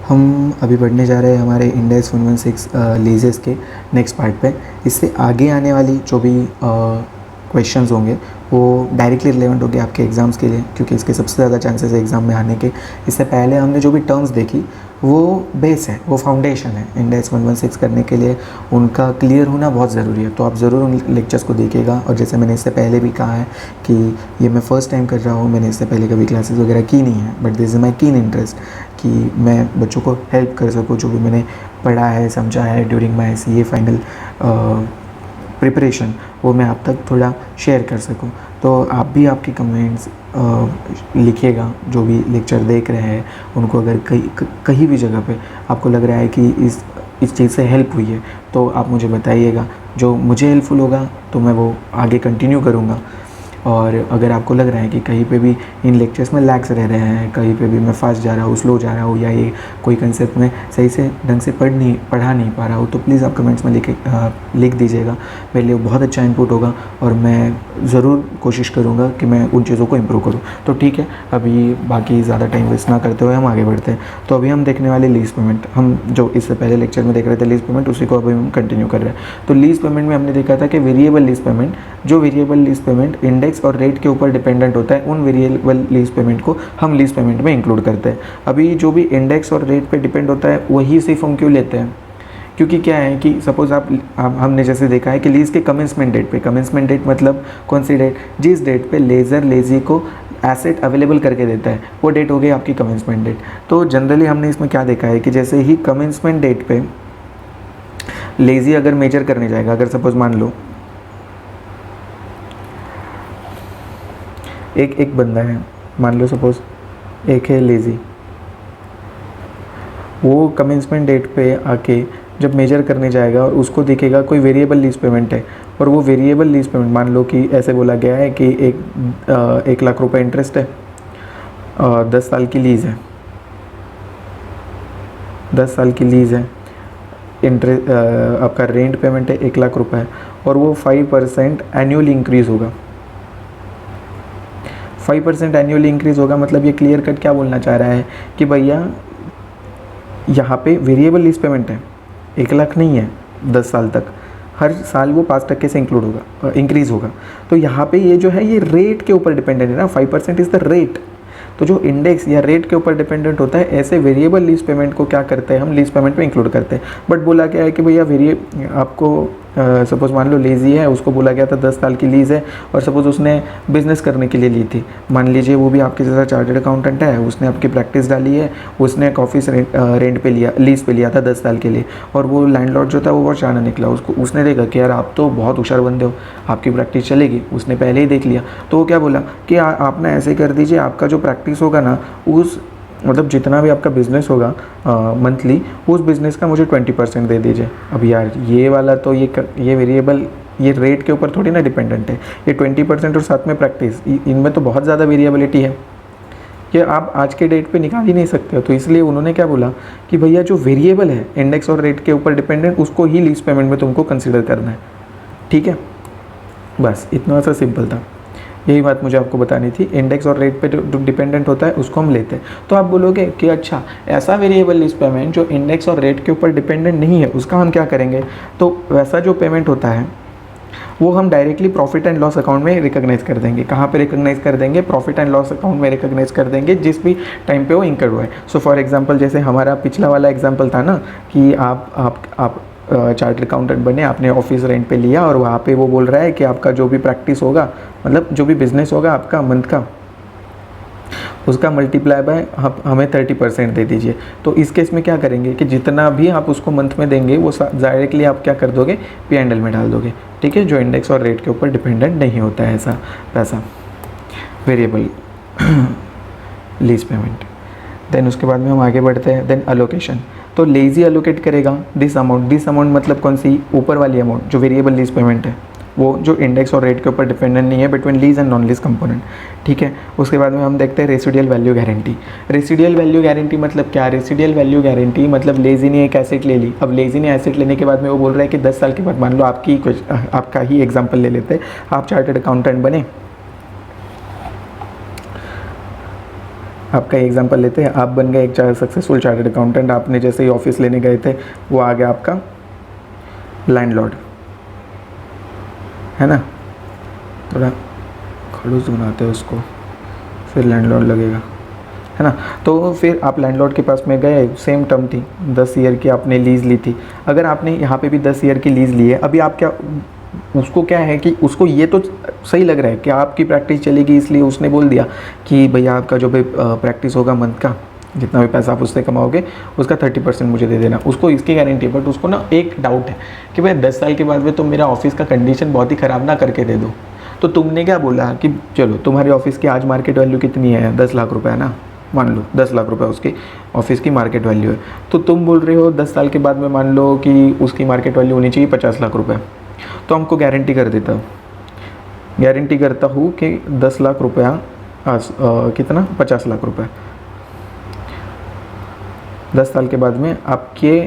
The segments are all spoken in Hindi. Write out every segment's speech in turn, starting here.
हम अभी बढ़ने जा रहे हैं हमारे इंडेक्स 116 लीजेस के नेक्स्ट पार्ट पे। इससे आगे आने वाली जो भी क्वेश्चंस होंगे वो डायरेक्टली रिलेवेंट होंगे आपके एग्ज़ाम्स के लिए, क्योंकि इसके सबसे ज़्यादा चांसेस है एग्ज़ाम में आने के। इससे पहले हमने जो भी टर्म्स देखी वो बेस है, वो फाउंडेशन है। इंडेक्स 116 करने के लिए उनका क्लियर होना बहुत ज़रूरी है, तो आप ज़रूर उन लेक्चर्स को देखिएगा। और जैसे मैंने इससे पहले भी कहा है कि ये मैं फ़र्स्ट टाइम कर रहा हूँ, मैंने इससे पहले कभी क्लासेस वगैरह की नहीं है, but this is my keen interest कि मैं बच्चों को हेल्प कर सकूँ। जो भी मैंने पढ़ा है, समझा है during my CA final preparation, वो मैं आप तक थोड़ा शेयर कर सकूं। तो आप भी आपके कमेंट्स लिखिएगा जो भी लेक्चर देख रहे हैं उनको। अगर कहीं भी जगह पे आपको लग रहा है कि इस चीज़ से हेल्प हुई है तो आप मुझे बताइएगा। जो मुझे हेल्पफुल होगा तो मैं वो आगे कंटिन्यू करूँगा। और अगर आपको लग रहा है कि कहीं पे भी इन लेक्चर्स में लैग्स रह रहे हैं, कहीं पे भी मैं फास्ट जा रहा हूँ, स्लो जा रहा हूँ, या ये कोई कंसेप्ट में सही से ढंग से पढ़ा नहीं पा रहा हूँ, तो प्लीज़ आप कमेंट्स में लिख दीजिएगा। मेरे लिए बहुत अच्छा इनपुट होगा और मैं ज़रूर कोशिश करूँगा कि मैं उन चीज़ों को इम्प्रूव करूँ। तो ठीक है, अभी बाकी ज़्यादा टाइम वेस्ट ना करते हुए हम आगे बढ़ते हैं। तो अभी हम देखने वाले लीज़ पेमेंट, हम जो इससे पहले लेक्चर में देख रहे थे लीज़ पेमेंट, उसी को अभी हम कंटिन्यू कर रहे हैं। तो लीज़ पेमेंट में हमने देखा था कि वेरिएबल लीज़ पेमेंट, जो वेरिएबल लीज़ पेमेंट इंडेक्स और रेट के ऊपर डिपेंडेंट होता है, उन वेरिएबल लीज़ पेमेंट को हम लीज़ पेमेंट में इंक्लूड करते हैं। अभी जो भी इंडेक्स और रेट पे डिपेंड होता है वही सिर्फ हम क्यों लेते हैं, क्योंकि क्या है कि सपोज़ हमने जैसे देखा है कि लीज़ के कमेंसमेंट डेट पे, कमेंसमेंट डेट मतलब कौन सी डेट, जिस डेट पे लेज़ी को एसेट अवेलेबल करके देता है वो डेट हो गई आपकी कमेंसमेंट डेट। तो जनरली हमने इसमें क्या देखा है कि जैसे ही कमेंसमेंट डेट पे लेज़ी अगर मेजर करने जाएगा, अगर सपोज़ मान लो एक बंदा है, मान लो सपोज़ एक है लेज़ी, वो कमेंसमेंट डेट पे आके जब मेजर करने जाएगा और उसको दिखेगा कोई वेरिएबल लीज़ पेमेंट है, और वो वेरिएबल लीज़ पेमेंट मान लो कि ऐसे बोला गया है कि 1 लाख रुपए इंटरेस्ट है, 10 साल की लीज़ है, 10 साल की लीज़ है, इंटरेस्ट आपका रेंट पेमेंट है 1 लाख रुपए, और वो 5% एनुअली इंक्रीज़ होगा। 5% एनुअली इंक्रीज़ होगा मतलब ये क्लियर कट क्या बोलना चाह रहा है कि भैया यहाँ पे वेरिएबल लीज़ पेमेंट है, 1 लाख नहीं है, 10 साल तक, हर साल वो 5% से इंक्लूड होगा, इंक्रीज़ होगा। तो यहाँ पे ये जो है ये रेट के ऊपर डिपेंडेंट है ना, 5% इज़ द रेट। तो जो इंडेक्स या रेट के ऊपर डिपेंडेंट होता है, ऐसे वेरिएबल लीज़ पेमेंट को क्या करते हैं हम लीज़ पेमेंट में इंक्लूड करते हैं। बट बोला गया है कि भैया आपको सपोज़ मान लो लेज़ी है, उसको बोला गया था 10 साल की लीज़ है, और सपोज़ उसने बिज़नेस करने के लिए ली थी, मान लीजिए वो भी आपके जैसा चार्टर्ड अकाउंटेंट है, उसने आपकी प्रैक्टिस डाली है, उसने एक ऑफिस रेंट पे लिया, लीज़ पे लिया था 10 साल के लिए, और वो लैंडलॉर्ड जो था वो बहुत शाना निकला। उसने देखा कि यार आप तो बहुत होशियार बंदे हो, आपकी प्रैक्टिस चलेगी, उसने पहले ही देख लिया। तो वो क्या बोला कि आप ना ऐसे कर दीजिए, आपका जो प्रैक्टिस होगा ना, उस मतलब जितना भी आपका बिज़नेस होगा मंथली, उस बिज़नेस का मुझे 20% दे दीजिए। अब यार ये वाला तो ये वेरिएबल, ये रेट के ऊपर थोड़ी ना डिपेंडेंट है, ये 20% और साथ में प्रैक्टिस, इनमें तो बहुत ज़्यादा वेरिएबिलिटी है, ये आप आज के डेट पे निकाल ही नहीं सकते हो। तो इसलिए उन्होंने क्या बोला कि भैया जो वेरिएबल है इंडेक्स और रेट के ऊपर डिपेंडेंट, उसको ही लीज़ पेमेंट में तुमको कंसिडर करना है। ठीक है, बस इतना सा सिंपल था, यही बात मुझे आपको बतानी थी। इंडेक्स और रेट पे जो डिपेंडेंट होता है उसको हम लेते हैं। तो आप बोलोगे कि अच्छा ऐसा वेरिएबल लीज़ पेमेंट जो इंडेक्स और रेट के ऊपर डिपेंडेंट नहीं है उसका हम क्या करेंगे। तो वैसा जो पेमेंट होता है वो हम directly profit and loss account में रिकॉग्नाइज कर देंगे। कहाँ पे रिकॉग्नाइज कर देंगे, प्रॉफिट एंड लॉस अकाउंट में रिकॉग्नाइज कर देंगे जिस भी टाइम पे वो इंकर हुआ है। सो फॉर एग्जांपल जैसे हमारा पिछला वाला एग्जांपल था ना कि आप चार्टर्ड अकाउंटेंट बने, आपने ऑफिस रेंट पे लिया, और वहाँ पे वो बोल रहा है कि आपका जो भी प्रैक्टिस होगा, मतलब जो भी बिजनेस होगा आपका मंथ का, उसका मल्टीप्लाई बाय हमें 30% दे दीजिए। तो इस केस में क्या करेंगे कि जितना भी आप उसको मंथ में देंगे वो डायरेक्टली आप क्या कर दोगे, P&L में डाल दोगे। ठीक है, जो इंडेक्स और रेट के ऊपर डिपेंडेंट नहीं होता है ऐसा पैसा, वेरिएबल लीज पेमेंट। देन उसके बाद में हम आगे बढ़ते हैं। देन अलोकेशन, तो लेज़ी अलोकेट करेगा दिस अमाउंट मतलब कौन सी, ऊपर वाली अमाउंट जो वेरिएबल लीज पेमेंट है, वो जो इंडेक्स और रेट के ऊपर डिपेंडेंट नहीं है, between lease and non lease component. ठीक है, उसके बाद में हम देखते हैं residual value guarantee. Residual value guarantee मतलब क्या, रेसिडुअल वैल्यू गारंटी मतलब लेज़ी ने एक एसेट ले ली। अब लेज़ी ने एसेट लेने के बाद में वो बोल रहा है कि 10 साल के बाद, मान लो आपका ही एग्जाम्पल ले लेते हैं, आप चार्टर्ड अकाउंटेंट बने, आपका एग्जांपल लेते हैं, आप बन गए एक सक्सेसफुल चार्टर्ड अकाउंटेंट, आपने जैसे ही ऑफिस लेने गए थे वो आ गया आपका लैंडलॉर्ड, है ना, थोड़ा खड़ूस बनाते हैं उसको, फिर लैंडलॉर्ड लगेगा, है ना। तो फिर आप लैंडलॉर्ड के पास में गए, सेम टर्म थी, 10 ईयर की आपने लीज़ ली थी। अगर आपने यहाँ पे भी 10 ईयर की लीज़ ली है, अभी आप क्या, उसको क्या है कि उसको ये तो सही लग रहा है कि आपकी प्रैक्टिस चलेगी, इसलिए उसने बोल दिया कि भैया आपका जो भी प्रैक्टिस होगा मंथ का, जितना भी पैसा आप उससे कमाओगे उसका 30% मुझे दे देना। उसको इसकी गारंटी है, बट उसको ना एक डाउट है कि भाई 10 साल के बाद में तुम मेरा ऑफिस का कंडीशन बहुत ही ख़राब ना करके दे दो। तो तुमने क्या बोला कि चलो तुम्हारे ऑफिस की आज मार्केट वैल्यू कितनी है, 10 लाख रुपये है ना, मान लो 10 लाख रुपए उसकी ऑफिस की मार्केट वैल्यू है। तो तुम बोल रहे हो 10 साल के बाद में मान लो कि उसकी मार्केट वैल्यू होनी चाहिए 50 लाख रुपए। तो हमको गारंटी कर देता हूँ, गारंटी करता हूँ कि 10 लाख रुपया कितना 50 लाख रुपए 10 साल के बाद में आपके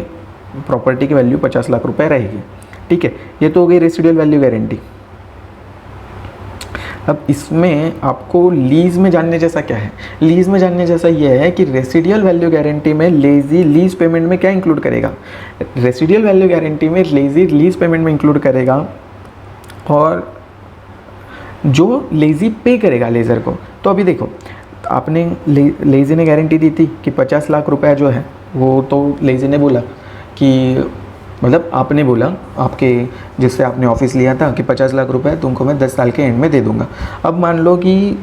प्रॉपर्टी की वैल्यू 50 लाख रुपए रहेगी। ठीक है, ये तो हो गई रेसिडुअल वैल्यू गारंटी। अब इसमें आपको लीज़ में जानने जैसा क्या है, लीज़ में जानने जैसा ये है कि रेसिडुअल वैल्यू गारंटी में लेज़ी लीज़ पेमेंट में क्या इंक्लूड करेगा, रेसिडुअल वैल्यू गारंटी में लेज़ी लीज़ पेमेंट में इंक्लूड करेगा, और जो लेज़ी पे करेगा लेज़र को। तो अभी देखो, आपने लेज़ी ने गारंटी दी थी कि 50 लाख रुपया जो है वो, तो लेज़ी ने बोला कि मतलब आपने बोला आपके जिससे आपने ऑफिस लिया था कि 50 लाख रुपए तुमको मैं 10 साल के एंड में दे दूंगा। अब मान लो कि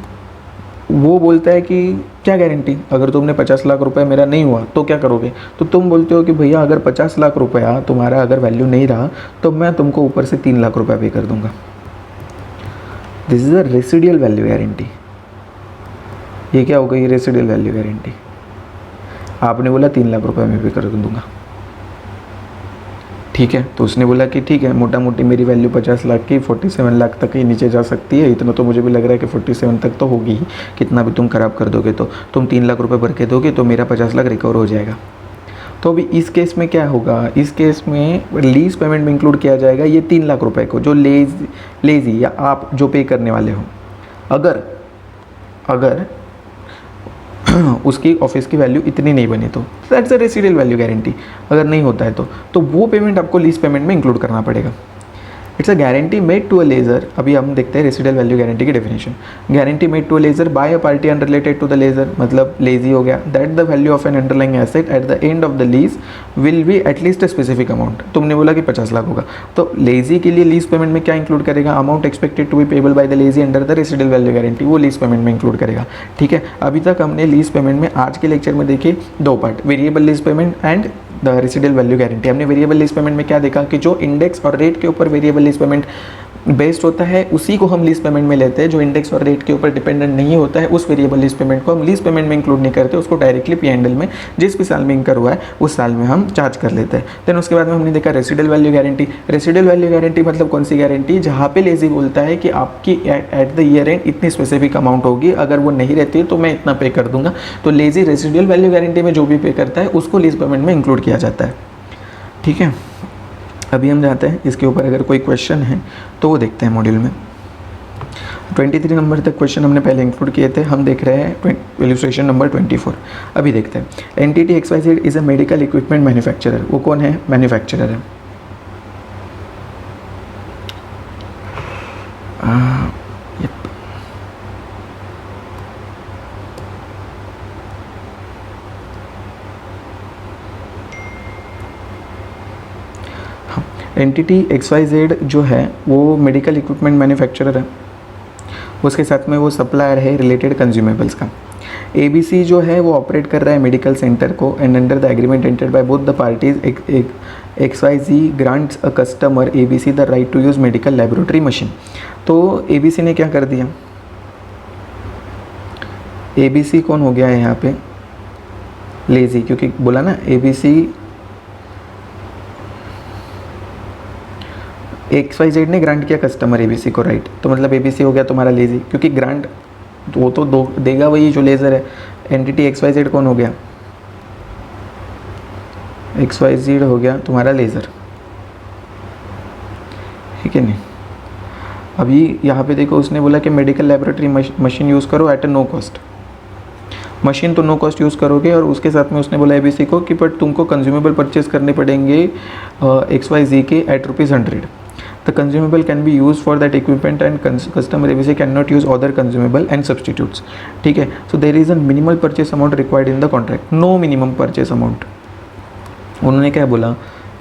वो बोलता है कि क्या गारंटी, अगर तुमने 50 लाख रुपए मेरा नहीं हुआ तो क्या करोगे। तो तुम बोलते हो कि भैया अगर 50 लाख रुपया तुम्हारा अगर वैल्यू नहीं रहा तो मैं तुमको ऊपर से 3 लाख रुपया पे कर दूंगा। This is a residual value guarantee. ये क्या हो गई, रेसिडुअल वैल्यू गारंटी। आपने बोला 3 लाख रुपये मैं पे कर दूंगा, ठीक है। तो उसने बोला कि ठीक है, मोटा मोटी मेरी वैल्यू 50 लाख की 47 लाख तक ही नीचे जा सकती है, इतना तो मुझे भी लग रहा है कि 47 तक तो होगी ही, कितना भी तुम ख़राब कर दोगे तो तुम 3 लाख रुपए भर के दोगे तो मेरा 50 लाख रिकवर हो जाएगा। तो अभी इस केस में क्या होगा, इस केस में लीज पेमेंट में इंक्लूड किया जाएगा ये 3 लाख रुपए को, जो लेजी या आप जो पे करने वाले हो। अगर उसकी ऑफिस की वैल्यू इतनी नहीं बनी तो that's a residual value guarantee. अगर नहीं होता है तो वो पेमेंट आपको लीज पेमेंट में इंक्लूड करना पड़ेगा। It's a guarantee made to a lessor. अभी हम देखते हैं रेसिडुअल वैल्यू गारंटी की definition. Guarantee made to a lessor by a party unrelated to the lessor, मतलब लेजी हो गया, that the value of an underlying asset at the end of the lease will be at least a specific amount. तुमने बोला कि 50 लाख होगा, तो लेजी के लिए लीज पेमेंट में क्या इंक्लूड करेगा, amount expected to be payable by the lessee under the residual value guarantee, वो लीज पेमेंट में इंक्लूड करेगा। ठीक है, अभी तक हमने लीज पेमेंट में आज के लेक्चर में देखी 2 part, variable lease payment and the residual value guarantee. हमने वेरिएबल लीज पेमेंट में क्या देखा कि जो इंडेक्स और रेट के ऊपर वेरिएबल लीज पेमेंट बेस्ड होता है उसी को हम लीज पेमेंट में लेते हैं। जो इंडेक्स और रेट के ऊपर डिपेंडेंट नहीं होता है उस वेरिएबल लीज पेमेंट को हम लीज पेमेंट में इंक्लूड नहीं करते, उसको डायरेक्टली P&L में जिस भी साल में इंकर हुआ है उस साल में हम चार्ज कर लेते हैं। देन उसके बाद में हमने देखा residual value guarantee. Residual value guarantee मतलब कौन सी गारंटी, जहाँ पे लेजी बोलता है कि आपकी एट द ईयर एंड इतनी स्पेसिफिक अमाउंट होगी, अगर वो नहीं रहती है तो मैं इतना पे कर दूंगा। तो लेजी रेसिडुअल वैल्यू गारंटी में जो भी पे करता है उसको लीज पेमेंट में इंक्लूड किया जाता है। ठीक है, अभी हम जाते हैं इसके ऊपर अगर कोई क्वेश्चन है तो वो देखते हैं मॉड्यूल में। 23 नंबर तक क्वेश्चन हमने पहले इंक्लूड किए थे, हम देख रहे हैं इलस्ट्रेशन नंबर 24। अभी देखते हैं, entity XYZ is a medical equipment manufacturer. वो कौन है, मैन्युफैक्चरर है। एंटिटी XYZ जो है वो मेडिकल इक्विपमेंट मैन्युफैक्चरर है, उसके साथ में वो सप्लायर है रिलेटेड कंज्यूमेबल्स का। ABC जो है वो ऑपरेट कर रहा है मेडिकल सेंटर को, and under the agreement entered by both the parties XYZ grants a customer ABC the right to use medical laboratory machine. तो ABC ने क्या कर दिया, ABC कौन हो गया है यहाँ पे, लेजी, क्योंकि बोला ना ABC XYZ ने ग्रांट किया कस्टमर ABC को राइट, तो मतलब ABC हो गया तुम्हारा लेजी, क्योंकि ग्रांट वो तो देगा वही जो लेज़र है। एंटिटी XYZ कौन हो गया, XYZ हो गया तुम्हारा लेज़र, ठीक है नहीं। अभी यहाँ पे देखो उसने बोला कि मेडिकल लेबोरेटरी मशीन यूज़ करो at a no cost. Machine तो नो कॉस्ट यूज़ करोगे, और उसके साथ में उसने बोला एबीसी को कि बट तुमको कंज्यूमेबल परचेज करने पड़ेंगे XYZ के eight ₹100. The consumable can be used for that equipment and customer ABC cannot use other consumable and substitutes. ठीक है, so there is a minimal purchase amount required in the contract. No minimum purchase amount. उन्होंने क्या बोला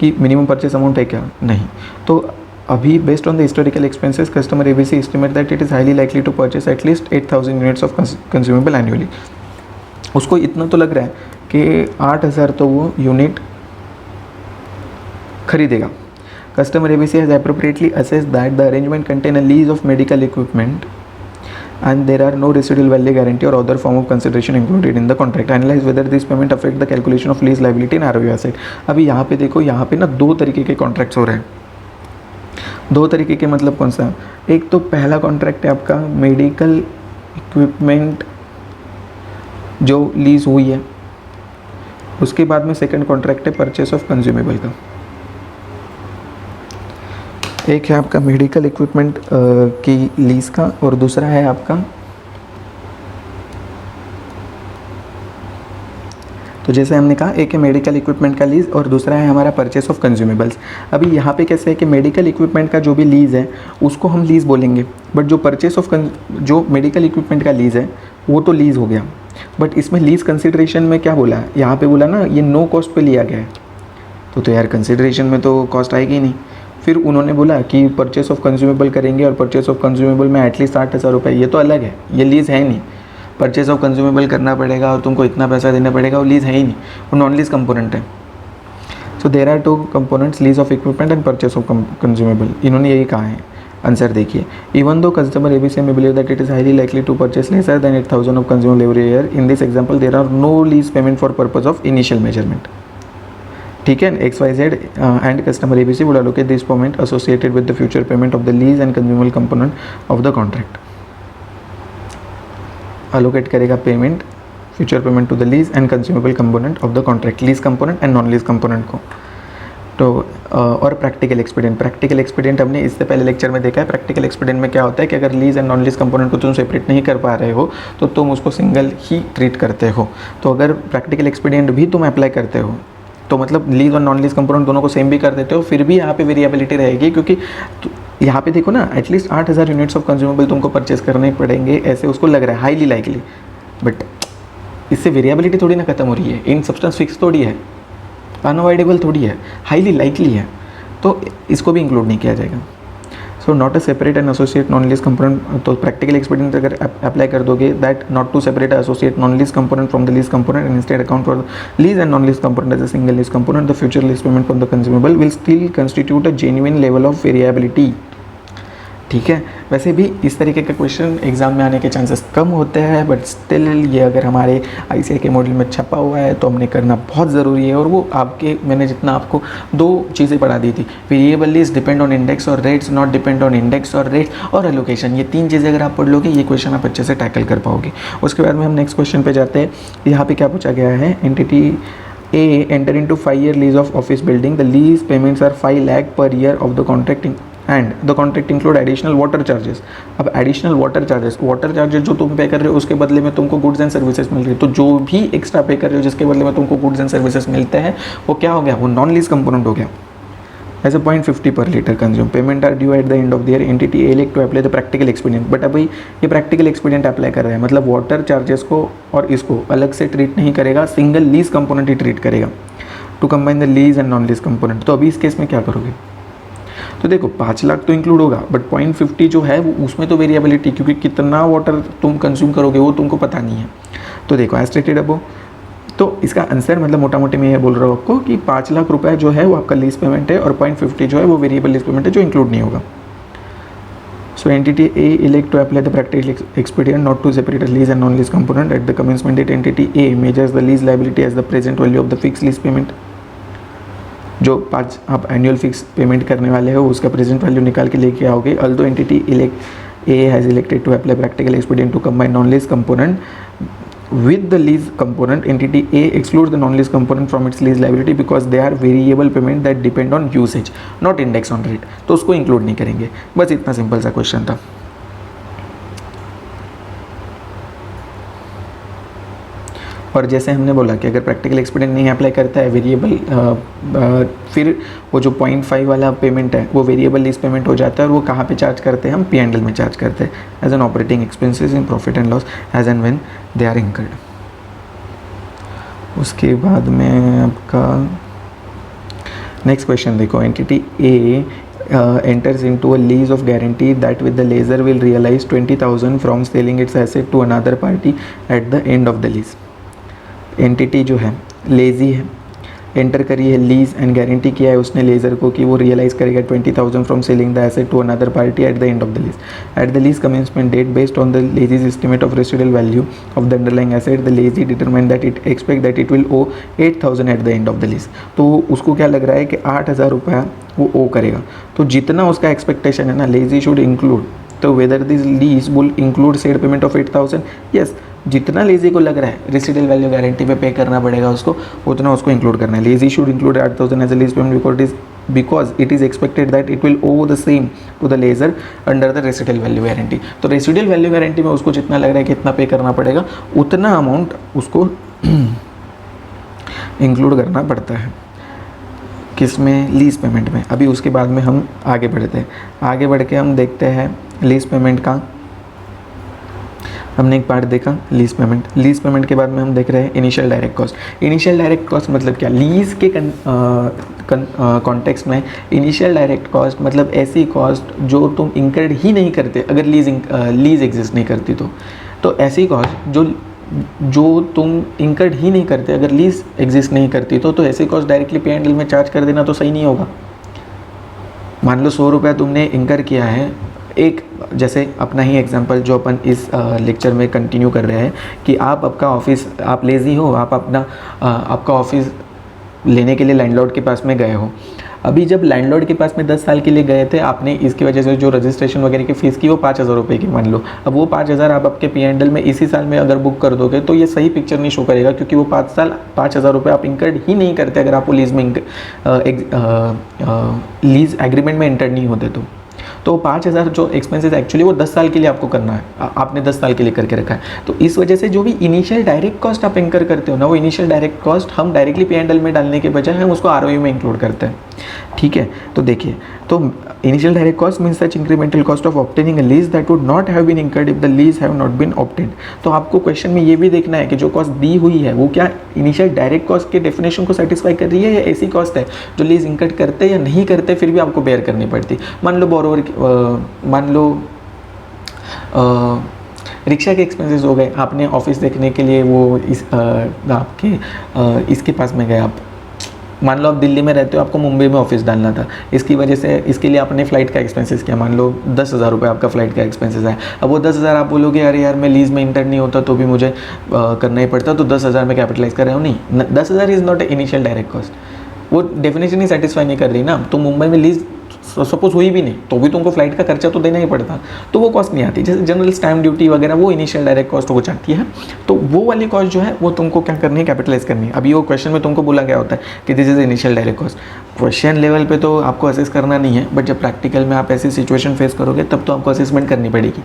कि मिनिमम परचेस अमाउंट है क्या? नहीं. तो अभी based on the historical expenses customer ABC estimate that it is highly likely to purchase at least 8,000 units of consumable annually. उसको इतना तो लग रहा है कि 8,000 तो वो यूनिट खरीदेगा. Customer ABC has appropriately assessed that the arrangement contain a lease of medical equipment and there are no residual value guarantee or other form of consideration included in the contract. Analyze whether this payment affect the calculation of lease liability and ROU asset. अभी यहाँ पे देखो, यहाँ पे ना दो तरीके के कॉन्ट्रैक्ट्स हो रहे हैं. दो तरीके के मतलब कौन सा? एक तो पहला कॉन्ट्रैक्ट है आपका मेडिकल इक्विपमेंट जो लीज हुई है, उसके बाद में सेकंड कॉन्ट्रैक्ट है परचेस ऑफ कंज्यूमेबल का. एक है आपका मेडिकल इक्विपमेंट की लीज़ का और दूसरा है आपका, तो जैसे हमने कहा एक है मेडिकल इक्विपमेंट का लीज़ और दूसरा है हमारा परचेस ऑफ कंज्यूमेबल्स. अभी यहाँ पे कैसे है कि मेडिकल इक्विपमेंट का जो भी लीज़ है उसको हम लीज़ बोलेंगे, बट जो परचेस ऑफ जो मेडिकल इक्विपमेंट का लीज़ है वो तो लीज़ हो गया. बट इसमें लीज़ कंसिडरेशन में क्या बोला है, यहाँ पे बोला ना ये नो कॉस्ट पे लिया गया है, तो यार कंसिडरेशन में तो कॉस्ट आएगी नहीं. फिर उन्होंने बोला कि परचेस ऑफ कंज्यूमेबल करेंगे और परचेस ऑफ कंज्यूमेबल में एटलीस्ट 8,000 रुपये, ये तो अलग है, ये लीज़ है नहीं. परचेस ऑफ कंज्यूमेबल करना पड़ेगा और तुमको इतना पैसा देना पड़ेगा, वो लीज़ है ही नहीं, वो नॉन लीज़ कंपोनेंट है. So there are 2 components, lease of equipment and purchase of consumable. इन्होंने यही कहा है. आंसर देखिए, even though customer ABC may believe that it is highly likely to purchase lesser than 8,000 of consumable every year, in this example there are no lease payment for purpose of initial measurement. ठीक है, XYZ and customer ABC would allocate this payment associated with the future payment of the lease and consumable component of the contract. Allocate करेगा payment, future payment to the lease and consumable component of the contract, lease component and non lease component को. तो और प्रैक्टिकल एक्सपीडियंट. प्रैक्टिकल एक्सपीडियंट हमने इससे पहले लेक्चर में देखा है. प्रैक्टिकल एक्सपीडियंट में क्या होता है कि अगर lease and non lease component को तुम सेपरेट नहीं कर पा रहे हो तो तुम उसको सिंगल ही ट्रीट करते हो. तो अगर प्रैक्टिकल एक्सपीडियंट भी तुम अप्लाई करते हो तो मतलब लीज और नॉन लीज कंपोनेंट दोनों को सेम भी कर देते हो, फिर भी यहाँ पे वेरिएबिलिटी रहेगी, क्योंकि यहाँ पे देखो ना एटलीस्ट 8,000 यूनिट्स ऑफ कंज्यूमेबल तुमको परचेस करने पड़ेंगे, ऐसे उसको लग रहा है हाईली लाइकली, बट इससे वेरिएबिलिटी थोड़ी ना खत्म हो रही है. इन सब्सटेंस फिक्स थोड़ी है, अनअवॉइडेबल थोड़ी है, हाईली लाइकली है, तो इसको भी इंक्लूड नहीं किया जाएगा. So not a separate and associate non lease component. तो प्रैक्टिकल एक्सपीडियंट अगर अप्लाई कर दोगे that not to separate associate non lease component from the lease component and instead account for lease and non lease component as a single lease component, the future lease payment from the consumable will still constitute a genuine level of variability. ठीक है, वैसे भी इस तरीके का क्वेश्चन एग्जाम में आने के चांसेस कम होते हैं, बट स्टिल ये अगर हमारे ICAI के मॉडल में छपा हुआ है तो हमने करना बहुत ज़रूरी है. और वो आपके मैंने जितना आपको 2 चीज़ें पढ़ा दी थी, variable lease depend on index or rates, not depend on index or rates और एलोकेशन. ये 3 चीज़ें अगर आप पढ़ लोगे ये क्वेश्चन आप अच्छे से टैकल कर पाओगे. उसके बाद में हम नेक्स्ट क्वेश्चन पर जाते हैं. यहाँ पर क्या पूछा गया है, entity A enter into 5-year lease of office building. The lease payments are 5 lakh per year of the contracting and the contract include additional water charges. अब additional water charges जो तुम पे कर रहे हो उसके बदले में तुमको गुड्स एंड सर्विसेज मिल रही है. तो जो भी एक्स्ट्रा पे कर रहे हो जिसके बदले में तुमको गुड्स एंड सर्विसेज मिलते हैं वो क्या हो गया, वो नॉन लीज कंपोनेंट हो गया. As a 0.50 per liter consume. Payment are due at the end of the year. Entity A elect to apply the practical expedient. But अभी ये प्रैक्टिकल एक्सपीडियंट अप्लाई कर रहा है, मतलब वाटर चार्जेस को और इसको अलग से ट्रीट नहीं करेगा, सिंगल लीज कंपोनेंट ही ट्रीट करेगा to combine the lease and non lease component. तो अभी इस केस में क्या करोगे, तो देखो 5 लाख तो इंक्लूड होगा, बट 0.50 जो है वो उसमें तो वेरिएबिलिटी, क्योंकि कितना वाटर तुम कंज्यूम करोगे वो तुमको पता नहीं है. तो देखो एज स्टेटेड अबव, तो इसका आंसर मतलब मोटा मोटी मैं ये बोल रहा हूँ आपको कि 5 लाख रुपए जो है वो आपका लीज पेमेंट है और 0.50 जो है वो वेरिएबल लीज पेमेंट है जो इंक्लूड नहीं होगा. So entity A elect to apply the practical expedient not to separate a lease and non-lease component at the commencement date. Entity A measures the lease liability as the present value of the fixed lease payment. जो 5 आप एनुअल फिक्स पेमेंट करने वाले हो उसका प्रेजेंट वैल्यू निकाल के लेके आओगे. Although entity A has elected to apply practical expedient to combine non-lease component with the lease component, entity A excludes the non-lease component from its lease liability because they are variable payment that depend on usage, not index on rate. तो उसको इंक्लूड नहीं करेंगे. बस इतना सिंपल सा क्वेश्चन था. और जैसे हमने बोला कि अगर प्रैक्टिकल एक्सपीरियंस नहीं अप्लाई करता है वेरिएबल, फिर वो जो 0.5 वाला पेमेंट है वो वेरिएबल लीज पेमेंट हो जाता है, और वो कहाँ पे चार्ज करते हैं, हम P&L में चार्ज करते हैं as an operating expenses in profit and loss as and when they are incurred. उसके बाद में आपका नेक्स्ट क्वेश्चन देखो, entity A enters into a lease of guarantee that with the lessor will realize 20,000 from selling its asset to another party at the end of the lease। Entity जो है लेजी है, एंटर करी है लीज एंड गारंटी किया है उसने लेजर को कि वो रियलाइज करेगा 20,000 from selling the asset to another party at the end of the lease. At the lease commencement date based on the lessee's estimate of residual value of the underlying asset the lessee determine that it expect that it will owe 8,000 at the end of the lease. तो उसको क्या लग रहा है कि 8,000 रुपया वो ओ करेगा। तो जितना उसका एक्सपेक्टेशन है ना, लेजी शुड इंक्लूड, तो whether this lease will include said payment of 8,000, yes, जितना लेजी को लग रहा है रेसिडुअल वैल्यू गारंटी पे करना पड़ेगा उसको, उतना उसको इंक्लूड करना है। Lessee should include 8,000 as a lease payment because it is expected that it will owe the same to the lessor under the residual value guarantee. तो रेसिडुअल वैल्यू गारंटी में उसको जितना लग रहा है कि इतना पे करना पड़ेगा, उतना अमाउंट उसको इंक्लूड करना पड़ता है। किस में? लीज पेमेंट में। अभी उसके बाद में हम आगे बढ़ते हैं। आगे बढ़ के हम देखते हैं लीज पेमेंट का, हमने एक पार्ट देखा लीज पेमेंट। लीज पेमेंट के बाद में हम देख रहे हैं initial direct cost. Initial direct cost मतलब क्या? लीज के कॉन्टेक्स्ट में इनिशियल डायरेक्ट कॉस्ट मतलब ऐसी कॉस्ट जो तुम इंकर्ड ही नहीं करते अगर लीज एग्जिस्ट नहीं करती तो ऐसी कॉस्ट जो तुम इंकर्ड ही नहीं करते अगर लीज एग्जिस्ट नहीं करती तो ऐसी कॉस्ट डायरेक्टली P&L में चार्ज कर देना तो सही नहीं होगा। मान लो 100 रुपया तुमने इंकर किया है, एक जैसे अपना ही एग्जांपल जो अपन इस लेक्चर में कंटिन्यू कर रहे हैं कि आपका ऑफिस, आप लेज़ी हो, आप आपका ऑफिस लेने के लिए लैंडलॉर्ड के पास में गए हो। अभी जब लैंडलॉर्ड के पास में 10 साल के लिए गए थे, आपने इसकी वजह से जो रजिस्ट्रेशन वगैरह की फ़ीस की वो 5,000 रुपये की मान लो। अब वो 5,000 आप आपके P&L में इसी साल में अगर बुक कर दोगे तो ये सही पिक्चर नहीं शो करेगा, क्योंकि वो 5,000 रुपये आप इंकर्ड ही नहीं करते अगर आप वो लीज एग्रीमेंट में एंटर नहीं होते तो 5,000 जो एक्सपेंसेस एक्चुअली वो 10 साल के लिए आपको करना है, आपने 10 साल के लिए करके रखा है। तो इस वजह से जो भी इनिशियल डायरेक्ट कॉस्ट आप इंकर करते हो ना, वो इनिशियल डायरेक्ट कॉस्ट हम डायरेक्टली P&L में डालने के बजाय हम उसको ROU में इंक्लूड करते हैं। ठीक है, तो देखिए, तो initial direct cost means such incremental cost of obtaining a lease that would not have been incurred if the lease have not been obtained. तो आपको क्वेश्चन में ये भी देखना है कि जो कॉस्ट दी हुई है वो क्या इनिशियल डायरेक्ट कॉस्ट के डेफिनेशन को सेटिस्फाई कर रही है, या ऐसी कॉस्ट है जो लीज इंकर्ड करते या नहीं करते फिर भी आपको बेयर करनी पड़ती। मान लो रिक्शा के एक्सपेंसेस हो गए, आपने ऑफिस देखने के लिए वो इसके पास में गए, आप मान लो आप दिल्ली में रहते हो, आपको मुंबई में ऑफिस डालना था, इसकी वजह से इसके लिए आपने फ़्लाइट का एक्सपेंसेस किया, मान लो 10,000 रुपये आपका फ़्लाइट का एक्सपेंसेस है। अब वो 10,000 आप बोलोगे अरे यार मैं लीज़ में इंटर नहीं होता तो भी मुझे करना ही पड़ता, तो 10,000 में कैपिटलाइज कर रहा हूँ। नहीं, 10,000 is not a initial direct cost, वो डेफिनेशन ही सेटिस्फाई नहीं कर रही ना। तो मुंबई में लीज सपोज हुई भी नहीं तो भी तुमको फ्लाइट का खर्चा तो देना ही पड़ता, तो वो कॉस्ट नहीं आती। जैसे जनरल स्टैम्प ड्यूटी वगैरह वो इनिशियल डायरेक्ट कॉस्ट हो जाती है, तो वो वाली कॉस्ट जो है वो तुमको क्या करनी है, कैपिटलाइज करनी है। अभी वो क्वेश्चन में तुमको बोला गया होता है कि this is initial direct cost. Question level पे तो आपको असेस करना नहीं है, बट जब प्रैक्टिकल में आप ऐसी सिचुएशन फेस करोगे तब तो आपको असेसमेंट करनी पड़ेगी।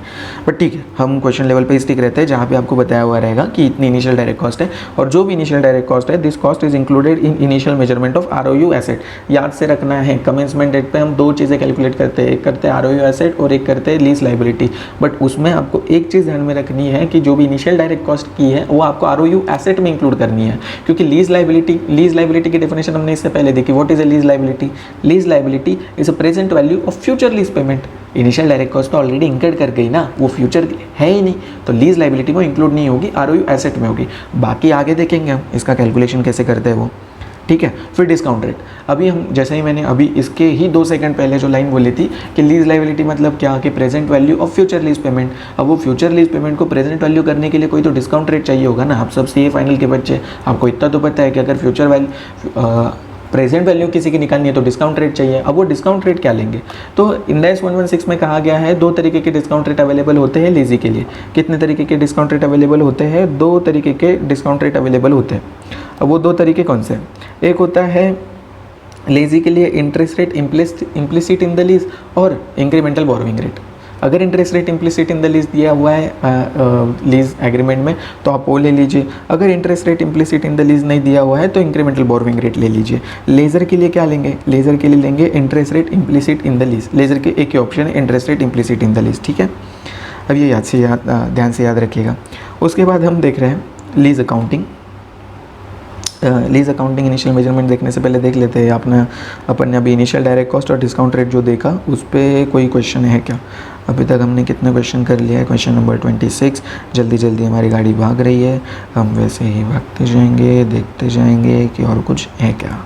बट ठीक है, हम क्वेश्चन लेवल पे स्टिक रहते हैं जहाँ पे आपको बताया हुआ रहेगा कि इतनी इनिशियल डायरेक्ट कॉस्ट है, और जो भी इनिशियल डायरेक्ट कॉस्ट है this cost is included in initial measurement of ROU asset. याद से रखना है, कमेंसमेंट डेट पे हम दो चीज़ें कैलकुलेट करते हैं, एक करते हैं ROU एसेट और एक करते हैं लीज लाइबिलिटी। बट उसमें आपको एक चीज़ ध्यान में रखनी है कि जो भी इनिशियल डायरेक्ट कॉस्ट की है वो आपको ROU एसेट में इंक्लूड करनी है, क्योंकि लीज लाइबिलिटी की डेफिनेशन हमने इससे पहले देखी। What is a lease liability? Lease liability is a present value of future lease payment. Initial direct cost तो ऑलरेडी इंकर्ड कर गई ना, वो फ्यूचर है ही नहीं, तो लीज लाइबिलिटी में इंक्लूड नहीं होगी, ROU एसेट में होगी। बाकी आगे देखेंगे हम इसका कैलकुलेशन कैसे करते हैं वो। ठीक है, फिर डिस्काउंट रेट। अभी हम जैसे ही मैंने अभी इसके ही 2 सेकंड पहले जो लाइन बोली थी कि लीज लाइबिलिटी मतलब क्या, कि present value of future lease payment. अब वो फ्यूचर लीज पेमेंट को प्रेजेंट वैल्यू करने के लिए कोई तो डिस्काउंट रेट चाहिए होगा ना। आप सब CA फाइनल के बच्चे, आपको इतना तो पता है कि अगर फ्यूचर प्रेजेंट वैल्यू किसी की निकालनी है तो डिस्काउंट रेट चाहिए। अब वो डिस्काउंट रेट क्या लेंगे? तो इंड AS 116 में कहा गया है 2 तरीके के डिस्काउंट रेट अवेलेबल होते हैं लेजी के लिए। कितने तरीके के डिस्काउंट रेट अवेलेबल होते हैं? 2 तरीके के डिस्काउंट रेट अवेलेबल होते हैं। अब वो 2 तरीके कौन से? एक होता है लेजी के लिए interest rate implicit in the lease और इंक्रीमेंटल बोरोइंग रेट। अगर interest rate implicit in the lease दिया हुआ है लीज एग्रीमेंट में तो आप वो ले लीजिए। अगर interest rate implicit in the lease नहीं दिया हुआ है तो इंक्रीमेंटल बोरोइंग रेट ले लीजिए। लेज़र के लिए क्या लेंगे, लेज़र के लिए लेंगे interest rate implicit in the lease. Laser के एक ही ऑप्शन है interest rate implicit in the lease, ठीक है। अब ये ध्यान से याद रखिएगा। उसके बाद हम देख रहे हैं lease accounting. Lease accounting initial measurement देखने से पहले देख लेते हैं अपन ने अभी इनिशियल डायरेक्ट कॉस्ट और डिस्काउंट रेट जो देखा उस पर कोई क्वेश्चन है क्या। अभी तक हमने कितने क्वेश्चन कर लिया है, क्वेश्चन नंबर 26। जल्दी जल्दी हमारी गाड़ी भाग रही है, हम वैसे ही भागते जाएंगे, देखते जाएंगे कि और कुछ है क्या।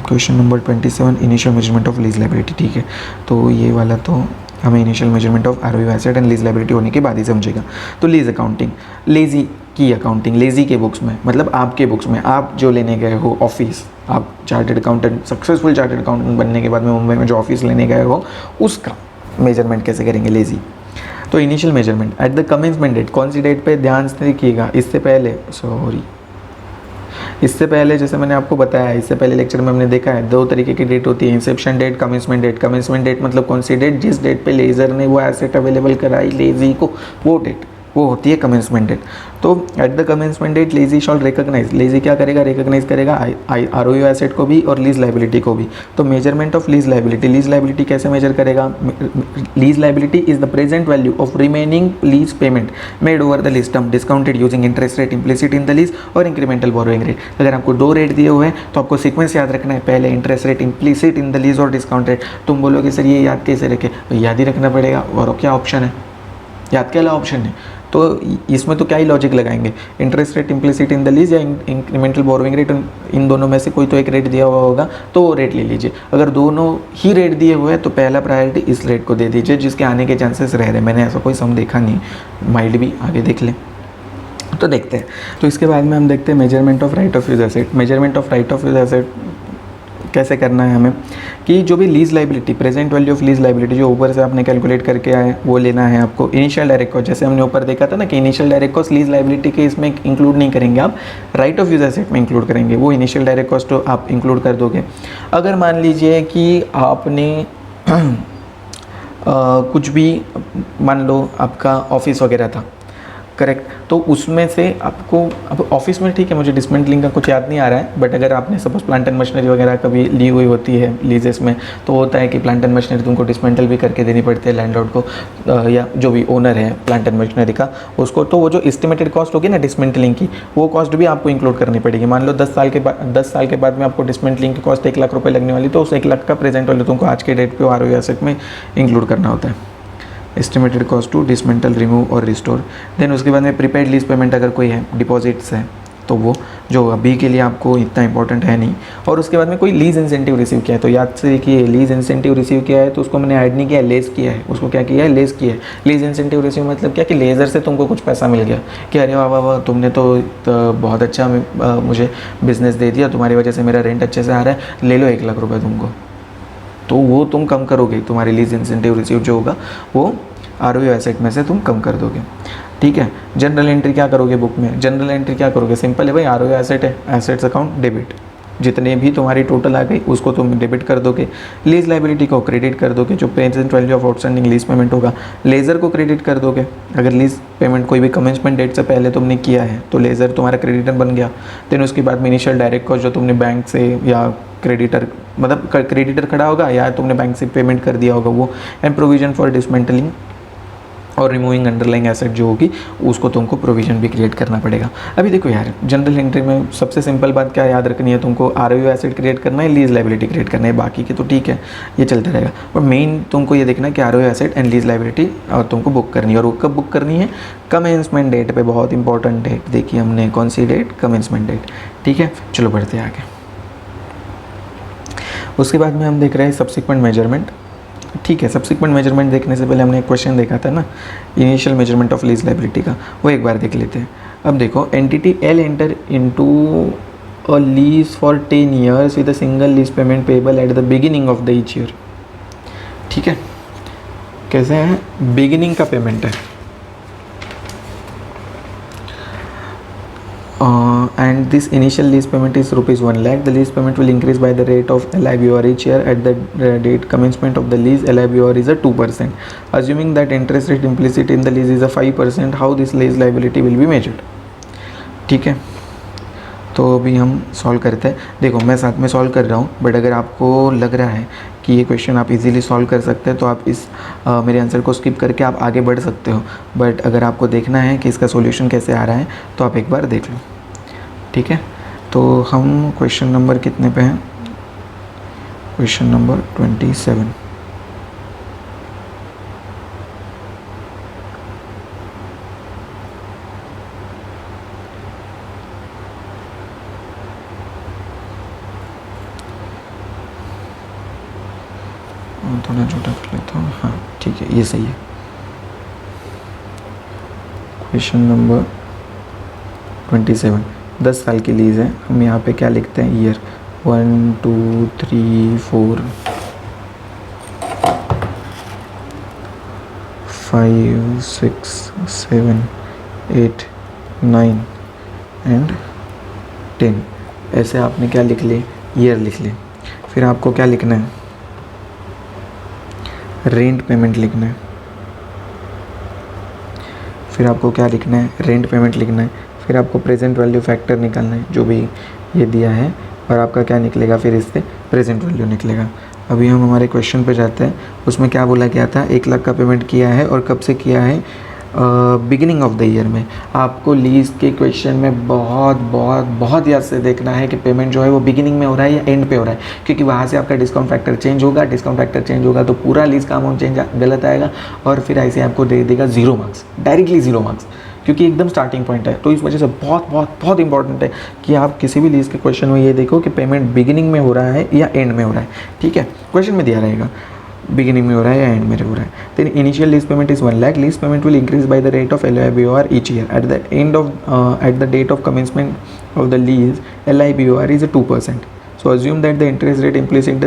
Question number 27 initial measurement of lease liability, ठीक है। तो ये वाला तो हमें initial measurement of ROU asset and lease liability होने के बाद ही समझेगा। तो लीज अकाउंटिंग, लेजी की अकाउंटिंग, लेजी के बुक्स में, मतलब आपके बुक्स में आप जो लेने गए हो ऑफिस, आप chartered accountant, successful chartered accountant बनने के बाद में मुंबई में जो ऑफिस लेने गए हो उसका मेजरमेंट कैसे करेंगे लेजी। तो initial measurement at the commencement date, कौन सी डेट पे ध्यान से देखिएगा, इससे पहले जैसे मैंने आपको बताया, इससे पहले लेक्चर में हमने देखा है 2 तरीके की डेट होती है, inception date, commencement date. Commencement date मतलब कौन सी डेट, जिस डेट पे लेज़र ने वो एसेट अवेलेबल कराई लेजी को, वो डेट वो होती है कमेंसमेंट डेट। तो at the commencement date lessee shall recognise, lessee क्या करेगा, रिकॉग्नाइज करेगा आरओयू एसेट को भी और लीज लायबिलिटी को भी। तो measurement of lease liability, lease liability कैसे मेजर करेगा, lease liability is the present value of remaining lease payment made over the lease term discounted using interest rate implicit in the lease और इंक्रीमेंटल बोरोइंग रेट। अगर आपको 2 रेट दिए हुए हैं तो आपको सीक्वेंस याद रखना है, पहले interest rate implicit in the lease और डिस्काउंट रेट। तुम बोलोगे सर ये याद कैसे रखे, तो याद ही रखना पड़ेगा, और क्या ऑप्शन है, याद के अलावा ऑप्शन है। तो इसमें तो क्या ही लॉजिक लगाएंगे, interest rate implicit in the lease या इंक्रीमेंटल बोरोइंग रेट, इन दोनों में से कोई तो एक रेट दिया हुआ होगा तो वो रेट ले लीजिए। अगर दोनों ही रेट दिए हुए हैं तो पहला प्रायोरिटी इस रेट को दे दीजिए जिसके आने के चांसेस रह रहे। मैंने ऐसा कोई सम देखा नहीं, माइल्ड भी, आगे देख लें। तो देखते हैं। तो इसके बाद में हम देखते हैं measurement of right of use asset. Measurement of right of use asset कैसे करना है हमें, कि जो भी lease liability, present value of lease liability जो ऊपर से आपने कैलकुलेट करके आए वो लेना है आपको। इनिशियल डायरेक्ट कॉस्ट, जैसे हमने ऊपर देखा था ना कि initial direct cost lease liability के इसमें इंक्लूड नहीं करेंगे, आप राइट ऑफ यूज एसेट में इंक्लूड करेंगे, वो इनिशियल डायरेक्ट कॉस्ट आप इंक्लूड कर दोगे। अगर मान लीजिए कि आपने कुछ भी, मान लो आपका ऑफिस वगैरह था, करेक्ट, तो उसमें से आपको, अब ऑफिस में ठीक है मुझे डिसमेंटलिंग का कुछ याद नहीं आ रहा है, बट अगर आपने सपोज प्लांट एंड मशीनरी वगैरह कभी ली हुई होती है लीजेस में, तो होता है कि प्लांट एंड मशीनरी तुमको डिसमेंटल भी करके देनी पड़ती है लैंडलॉर्ड को, या जो भी ओनर है प्लांट एंड मशीनरी का उसको। तो वो जो एस्टिमेटेड कॉस्ट होगी ना डिसमेंटलिंग की, वो कॉस्ट भी आपको इंक्लूड करनी पड़ेगी। मान लो 10 साल के बाद में आपको डिसमेंटलिंग की कॉस्ट 1 लाख रुपये लगने वाली, तो उस 1 लाख का प्रेजेंट वैल्यू तुमको आज के डेट पे आरओयू एसेट में इंक्लूड करना होता है। Estimated cost to dismantle, remove और रिस्टोर। देन उसके बाद में प्रीपेड लीज पेमेंट अगर कोई है, डिपॉजिट्स है, तो वो जो अभी के लिए आपको इतना इंपॉर्टेंट है नहीं। और उसके बाद में कोई लीज इंसेंटिव रिसीव किया है, तो याद से देखिए लीज इंसेंटिव रिसीव किया है तो उसको मैंने ऐड नहीं किया है, लेस किया है। उसको क्या किया है, लेस किया है। लीज इंसेंटिव रिसीव मतलब क्या, कि लेज़र से तुमको कुछ पैसा मिल गया कि अरे वाह वाह वाह तुमने तो बहुत अच्छा मुझे बिजनेस दे दिया, तुम्हारी वजह से मेरा रेंट अच्छे से आ रहा है, ले लो 1 लाख रुपये तुमको। तो वो तुम कम करोगे, तुम्हारी लीज इंसेंटिव रिसीव जो होगा वो आरओयू एसेट में से तुम कम कर दोगे, ठीक है। जनरल एंट्री क्या करोगे बुक में, जनरल एंट्री क्या करोगे, सिंपल है भाई, आरओयू एसेट है, एसेट्स अकाउंट डेबिट, जितने भी तुम्हारी टोटल आ गई उसको तुम डेबिट कर दोगे। लीज लायबिलिटी को क्रेडिट कर दोगे, जो present value of outstanding lease payment होगा। लेज़र को क्रेडिट कर दोगे, अगर लीज पेमेंट कोई भी कमेंसमेंट डेट से पहले तुमने किया है तो लेज़र तुम्हारा क्रेडिटर बन गया। देन उसके बाद में इनिशियल डायरेक्ट कॉस्ट जो तुमने बैंक से या क्रेडिटर, मतलब क्रेडिटर खड़ा होगा या तुमने बैंक से पेमेंट कर दिया होगा वो। एंड प्रोविजन फॉर डिसमेंटलिंग और रिमूविंग अंडरलाइंग एसेट जो होगी उसको तुमको प्रोविजन भी क्रिएट करना पड़ेगा। अभी देखो यार, जनरल एंट्री में सबसे सिंपल बात क्या याद रखनी है तुमको, आरओयू एसेट क्रिएट करना है, लीज लायबिलिटी क्रिएट करना है, बाकी के तो ठीक है ये चलता रहेगा। और मेन तुमको ये देखना है कि आरओयू एसेट एंड लीज लायबिलिटी और तुमको बुक करनी है। और वो कब बुक करनी है, कमेंसमेंट डेट पे, बहुत इंपॉर्टेंट डेट देखिए हमने कौन सी डेट, कमेंसमेंट डेट, ठीक है। चलो बढ़ते आगे। उसके बाद में हम देख रहे हैं सब्सिक्वेंट मेजरमेंट, ठीक है। सब्सिक्वेंट मेजरमेंट देखने से पहले हमने एक क्वेश्चन देखा था ना initial measurement of lease liability का, वो एक बार देख लेते हैं। अब देखो, entity L enter into a lease for 10 years with a single lease payment payable eight the beginning of the each year, ठीक है। कैसे है, बिगिनिंग का पेमेंट है, and this initial lease payment is rupees 1 lakh. The lease payment will increase by the rate of LIBOR each year. At the date commencement of the lease, LIBOR is a 2%. Assuming that interest rate implicit in the lease is a 5%, how this lease liability will be measured? ठीक है, तो अभी हम सॉल्व करते हैं. देखो मैं साथ में सॉल्व कर रहा हूँ, बट अगर आपको लग रहा है कि ये क्वेश्चन आप इजीली सॉल्व कर सकते हैं तो आप इस मेरे आंसर को स्किप करके आप आगे बढ़ सकते हो. बट अगर आपको देखना है कि इसका सॉल्यूशन कैसे आ रहा है तो आप एक बार देख लो. ठीक है, तो हम क्वेश्चन नंबर कितने पे हैं? Question number 27. थोड़ा छोटा कर लेता हूँ. हाँ ठीक है, ये सही है. क्वेश्चन नंबर 27, 10 साल की लीज़ है. हम यहाँ पे क्या लिखते हैं? Year 1 2 3 4 5 6 7 8 9 and 10. ऐसे आपने क्या लिख ले? ईयर लिख ले. फिर आपको क्या लिखना है? रेंट पेमेंट लिखना है. फिर आपको क्या लिखना है? रेंट पेमेंट लिखना है. फिर आपको प्रेजेंट वैल्यू फैक्टर निकालना है जो भी ये दिया है, और आपका क्या निकलेगा? फिर इससे प्रेजेंट वैल्यू निकलेगा. अभी हम हमारे क्वेश्चन पे जाते हैं. उसमें क्या बोला गया था? 1 लाख का पेमेंट किया है, और कब से किया है? बिगिनिंग ऑफ द ईयर में. आपको लीज के क्वेश्चन में बहुत बहुत बहुत याद से देखना है कि पेमेंट जो है वो बिगिनिंग में हो रहा है या एंड पे हो रहा है, क्योंकि वहाँ से आपका डिस्काउंट फैक्टर चेंज होगा. डिस्काउंट फैक्टर चेंज होगा तो पूरा लीज का अमाउंट चेंज गलत आएगा, और फिर ऐसे आपको दे देगा 0 मार्क्स, डायरेक्टली 0 मार्क्स, क्योंकि एकदम स्टार्टिंग पॉइंट है. तो इस वजह से बहुत बहुत बहुत इंपॉर्टेंट है कि आप किसी भी लीज के क्वेश्चन में ये देखो कि पेमेंट बिगिनिंग में हो रहा है या एंड में हो रहा है. ठीक है, क्वेश्चन में दिया रहेगा बिगिनिंग में हो रहा है या एंड में हो रहा है. Then initial lease payment is 1 lakh. Lease payment will increase by the rate of LIBOR each year. At the date of commencement of the lease, LIBOR is a 2%. So assume that the interest rate implicit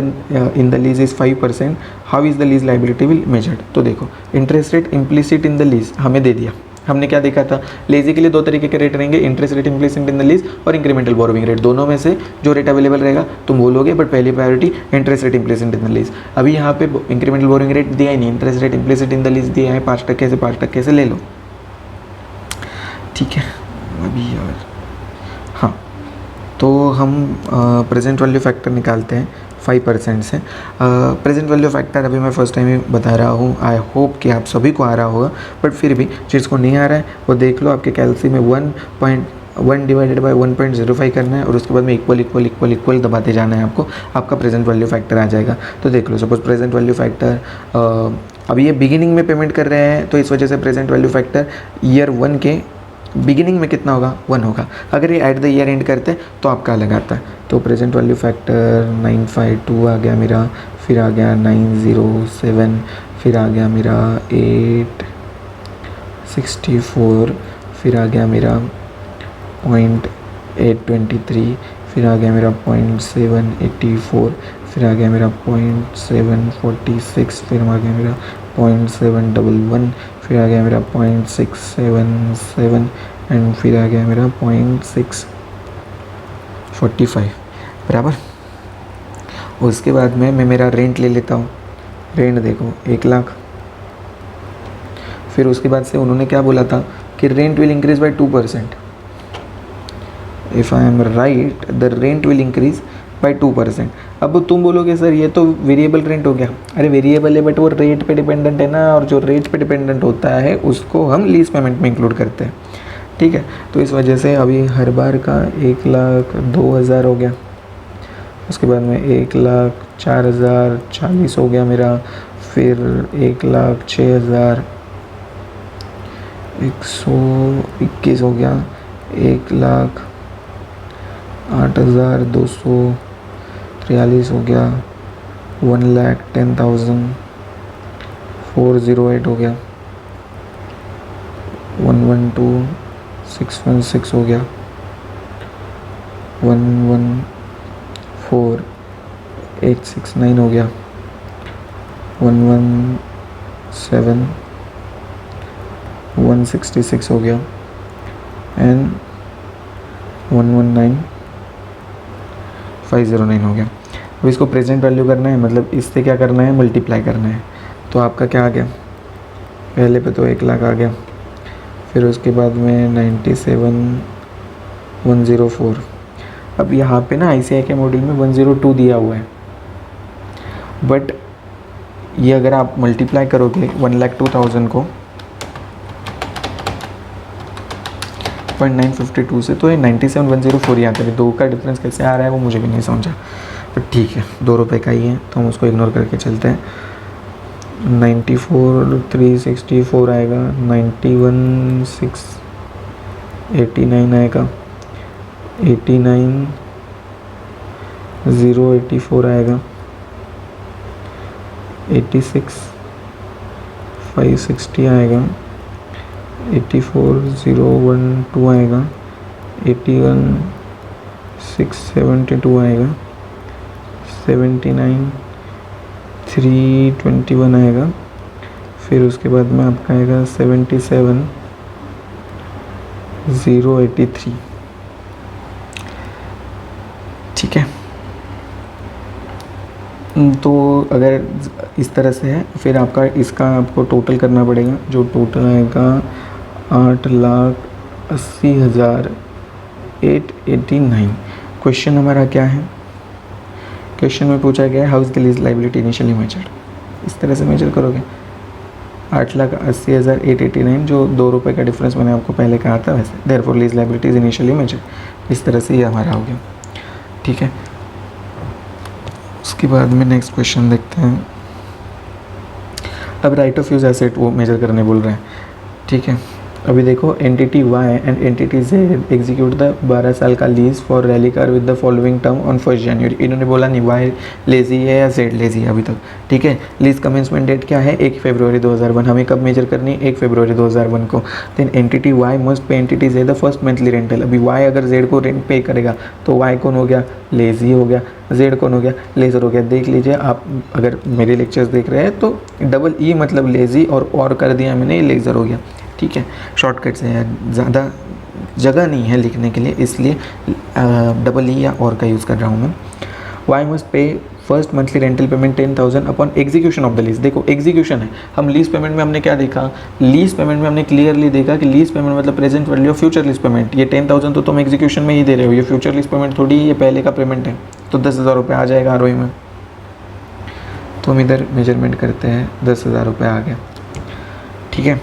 in the lease is 5%. How is the lease liability will measured? तो देखो, interest rate implicit in the lease हमें दे दिया. हमने क्या देखा था? लेजी के लिए 2 तरीके के रेट रहेंगे, interest rate implicit in the lease और इंक्रीमेंटल बोरोविंग रेट. दोनों में से जो रेट अवेलेबल रहेगा तुम बोलोगे, बट पहली priority interest rate implicit in the lease. अभी यहाँ पे इंक्रीमेंटल बोरोविंग रेट दिया ही नहीं, interest rate implicit in the lease दिया है. 5% से ले लो. ठीक है, अभी यार हाँ, तो हम प्रेजेंट वैल्यू फैक्टर निकालते हैं 5% से. प्रेजेंट वैल्यू फैक्टर अभी मैं फर्स्ट टाइम ही बता रहा हूँ. आई होप कि आप सभी को आ रहा होगा, बट फिर भी जिसको नहीं आ रहा है वो देख लो. आपके कैलसी में 1.1 डिवाइडेड बाय 1.05 करना है, और उसके बाद में इक्वल दबाते जाना है आपको. आपका प्रेजेंट वैल्यू फैक्टर आ जाएगा. तो देख लो, सपोज प्रेजेंट वैल्यू फैक्टर अभी ये बिगिनिंग में पेमेंट कर रहे हैं, तो इस वजह से प्रेजेंट वैल्यू फैक्टर ईयर 1 के बिगिनिंग में कितना होगा? 1 होगा. अगर ये एट द ईयर एंड करते हैं तो आपका अलग आता है. तो प्रेजेंट वैल्यू फैक्टर 952 आ गया मेरा, फिर आ गया 907, फिर आ गया मेरा 864, फिर आ गया मेरा 0.823, फिर आ गया मेरा 0.784, फिर आ गया मेरा 0.746, फिर आ गया मेरा 0.711, फिर आ गया मेरा 0.677, एंड फिर आ गया मेरा 0.645 बराबर. उसके बाद में मैं मेरा रेंट ले लेता हूँ. रेंट देखो 1 लाख. फिर उसके बाद से उन्होंने क्या बोला था कि rent will increase bye 2%. If I am right, the rent will increase bye 2%. अब तुम बोलोगे सर ये तो वेरिएबल रेंट हो गया. अरे वेरिएबल है, बट वो रेट पे डिपेंडेंट है ना, और जो रेट पे डिपेंडेंट होता है उसको हम लीज पेमेंट में इंक्लूड करते हैं. ठीक है, तो इस वजह से अभी हर बार का 1,02,000 हो गया. उसके बाद में 1,04,040 हो गया मेरा. फिर 1,06,121 हो गया. 1,08,243 हो गया. 1,10,408 हो गया. 1,12,616 हो गया. 1,14,869 हो गया. 1,17,166 हो गया. एंड 119,509 हो गया। अब इसको प्रेजेंट वैल्यू करना है, मतलब इससे क्या करना है, मल्टीप्लाई करना है। तो आपका क्या आ गया, पहले पे तो 1 लाख आ गया, फिर उसके बाद में 97,104। अब यहाँ पे ना ICI के मॉड्यूल में 102 दिया हुआ है, बट ये अगर आप मल्टीप्लाई करोगे 1,02,000 को 0.952 से, तो ये 97,104 ही आता है। 2 का डिफरेंस कैसे आ रहा है वो मुझे भी नहीं समझा, बट ठीक है, 2 रुपये का ही है तो हम उसको इग्नोर करके चलते हैं। 94,364 आएगा, 91,689 आएगा, 89,084 आएगा, 86,560 आएगा, 84,012 आएगा, 81,672 आएगा, 79,321 आएगा, फिर उसके बाद में आपका आएगा 77,083। ठीक है, तो अगर इस तरह से है, फिर आपका इसका आपको टोटल करना पड़ेगा, जो टोटल आएगा 8,80,889। क्वेश्चन हमारा क्या है, क्वेश्चन में पूछा गया है how is the lease liability initially measured. इस तरह से मेजर करोगे 8,80,889, जो 2 रुपये का डिफरेंस मैंने आपको पहले कहा था वैसे, therefore lease liability is initially measured. इस तरह से ये हमारा हो गया। ठीक है, उसके बाद में नेक्स्ट क्वेश्चन देखते हैं। अब राइट ऑफ यूज एसेट वो मेजर करने बोल रहे हैं। ठीक है, अभी देखो entity Y and entity Z execute the 12 साल का lease for rally car with the following term on 1 January. इन्होंने बोला नहीं वाई लेजी है या जेड लेजी है अभी तक। ठीक है, लीज कमेंसमेंट डेट क्या है, 1 फरवरी 2001। हमें कब मेजर करनी है, 1 फरवरी 2001 को। Then entity Y must pay entity Z the first monthly rental. अभी वाई अगर जेड को रेंट पे करेगा तो वाई कौन हो गया, लेजी हो गया, जेड कौन हो गया, लेज़र हो गया। देख लीजिए आप, अगर मेरे लेक्चर्स देख रहे हैं तो डबल ई मतलब लेजी और कर दिया मैंने, लेज़र हो गया। ठीक है, शॉर्टकट से है, ज़्यादा जगह नहीं है लिखने के लिए, इसलिए डबल ई या और का यूज़ कर रहा हूँ मैं। Y must pay first monthly rental payment 10,000 upon execution of the lease. देखो एग्जीक्यूशन है, हम लीज पेमेंट में हमने क्या देखा, लीज पेमेंट में हमने क्लियरली देखा कि लीज पेमेंट मतलब present value of future lease payment. ये 10,000 तो तुम एग्जीक्यूशन में ही दे रहे हो, ये फ्यूचर लीज पेमेंट थोड़ी, ये पहले का पेमेंट है, तो 10,000 रुपये आ जाएगा आरओई में। तो हम इधर मेजरमेंट करते हैं, 10,000 रुपये आ गया। ठीक है,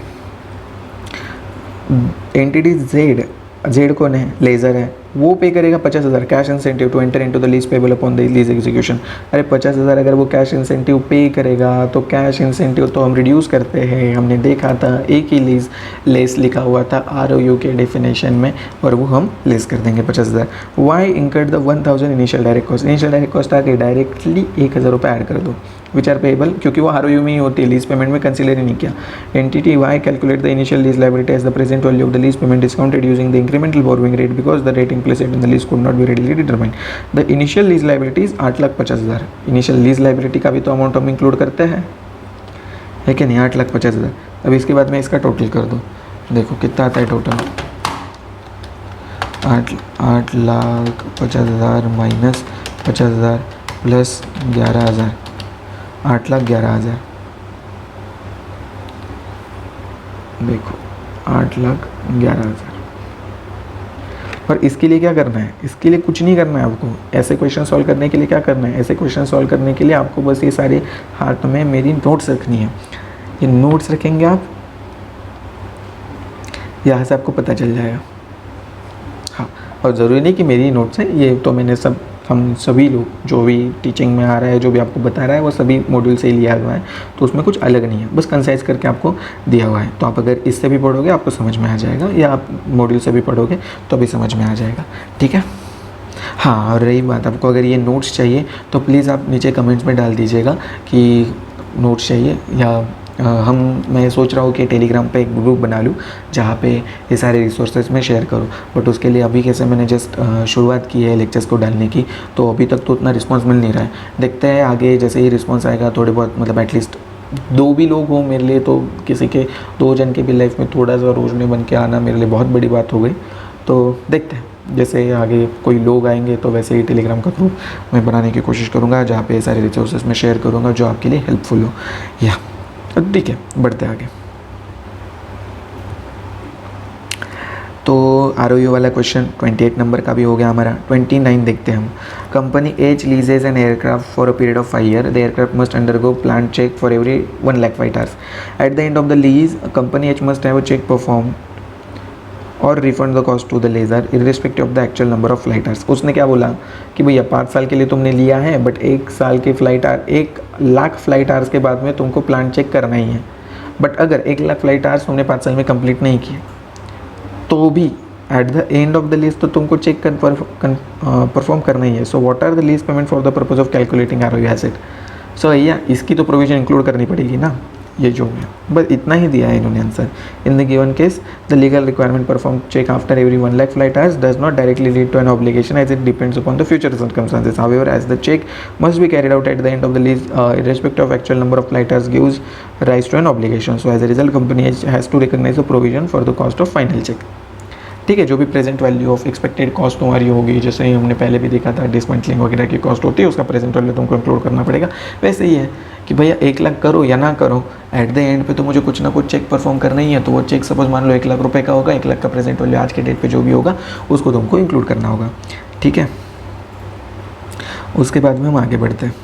एंटिटी जेड, जेड कौन है, लेज़र है, वो पे करेगा 50,000 cash incentive to enter into the lease payable upon the lease execution. अरे 50,000 अगर वो कैश इंसेंटिव पे करेगा तो कैश इंसेंटिव तो हम रिड्यूस करते हैं, हमने देखा था एक ही लीज लेस लिखा हुआ था आरओयू के डेफिनेशन में, और वो हम लेस कर देंगे 50,000। Y incurred the 1,000 initial direct cost. Initial direct cost आके डायरेक्टली 1,000 रुपये ऐड कर दो, विच आर पेबल, क्योंकि वो आरओयू में ही होती है, लीज पेमेंट में कंसीडर ही नहीं किया। Entity Y calculate the initial lease liability as the present value of the lease payment discounted using the incremental borrowing rate because the rate implicit in the lease could not be readily determined. The initial lease liability is 8,50,000। Initial lease liability का भी तो अमाउंट हम इंक्लूड करते हैं, है कि नहीं, 8,50,000। अब इसके बाद में इसका टोटल कर दो, देखो कितना आता है टोटल, 8,50,000 माइनस 50,000 प्लस 11,000, 8,11,000। देखो 8,11,000। और इसके लिए क्या करना है, इसके लिए कुछ नहीं करना है आपको। ऐसे क्वेश्चन सॉल्व करने के लिए क्या करना है, ऐसे क्वेश्चन सॉल्व करने के लिए आपको बस ये सारे हाथ में मेरी नोट्स रखनी है। ये नोट्स रखेंगे आप, यहाँ से आपको पता चल जाएगा। हाँ, और ज़रूरी नहीं कि मेरी नोट्स हैं, ये तो मैंने हम सभी लोग जो भी टीचिंग में आ रहा है, जो भी आपको बता रहा है, वो सभी मॉड्यूल से ही लिया हुआ है, तो उसमें कुछ अलग नहीं है, बस कंसाइज करके आपको दिया हुआ है। तो आप अगर इससे भी पढ़ोगे आपको समझ में आ जाएगा, या आप मॉड्यूल से भी पढ़ोगे तो भी समझ में आ जाएगा। ठीक है, हाँ, और रही बात, आपको अगर ये नोट्स चाहिए तो प्लीज़ आप नीचे कमेंट्स में डाल दीजिएगा कि नोट्स चाहिए, या मैं सोच रहा हूँ कि टेलीग्राम पे एक ग्रुप बना लूँ जहाँ पे ये सारे रिसोर्सेज में शेयर करूँ, बट उसके लिए अभी कैसे मैंने जस्ट शुरुआत की है लेक्चर्स को डालने की, तो अभी तक तो उतना रिस्पांस मिल नहीं रहा है। देखते हैं आगे जैसे ही रिस्पांस आएगा, थोड़े बहुत मतलब एटलीस्ट 2 भी लोग हों मेरे लिए, तो किसी के 2 जन के भी लाइफ में थोड़ा सा रोशनी बन के आना मेरे लिए बहुत बड़ी बात हो गई। तो देखते हैं, जैसे आगे कोई लोग आएंगे तो वैसे ही टेलीग्राम का ग्रुप मैं बनाने की कोशिश करूँगा, जहाँ पे सारे रिसोर्सेज मैं शेयर करूँगा जो आपके लिए हेल्पफुल हो। या ठीक है, बढ़ते आगे। तो ROU वाला क्वेश्चन 28 नंबर का भी हो गया हमारा। 29 देखते हैं हम। Company H leases an aircraft for a period of 5 year. The aircraft must undergo plan check for every 1 lakh flight hours. At the end of the lease company H must have a check perform or refund the cost to the lessor irrespective of the actual number of flight hours. उसने क्या बोला कि भैया 5 साल के लिए तुमने लिया है, बट 1 साल की फ्लाइट 1 लाख फ्लाइट आवर्स के बाद में तुमको प्लान चेक करना ही है। बट अगर 1 लाख फ्लाइट आवर्स तुमने 5 साल में कंप्लीट नहीं किए तो भी at the end of the lease तो तुमको चेक परफॉर्म करना ही है। So what are the lease payment for the purpose of calculating ROU asset. So भैया इसकी तो प्रोविजन इंक्लूड करनी पड़ेगी ना, ये जो है बस इतना ही दिया है इन्होंने answer. In the given case the legal requirement perform check after every 1 lakh flight hours does not directly lead to an obligation as it depends upon the future circumstances. However as the check must be carried out at the end of the lease irrespective of actual number of flight hours gives rise to an obligation. So as a result company has to recognize the provision for the cost of final check. ठीक है, जो भी present value of expected cost तुम्हारी होगी, जैसे ही हमने पहले भी देखा था डिसमेंटलिंग वगैरह की कॉस्ट होती है, उसका प्रेजेंट वैल्यू तुमको इंक्लूड करना पड़ेगा। वैसे ही है कि भैया 1 लाख करो या ना करो, एट द एंड पे तो मुझे कुछ ना कुछ चेक परफॉर्म करना ही है। तो वो चेक सपोज मान लो 1 लाख रुपए का होगा, 1 लाख का प्रेजेंट वैल्यू आज के डेट पे जो भी होगा उसको तुमको इंक्लूड करना होगा। ठीक है, उसके बाद में हम आगे बढ़ते हैं।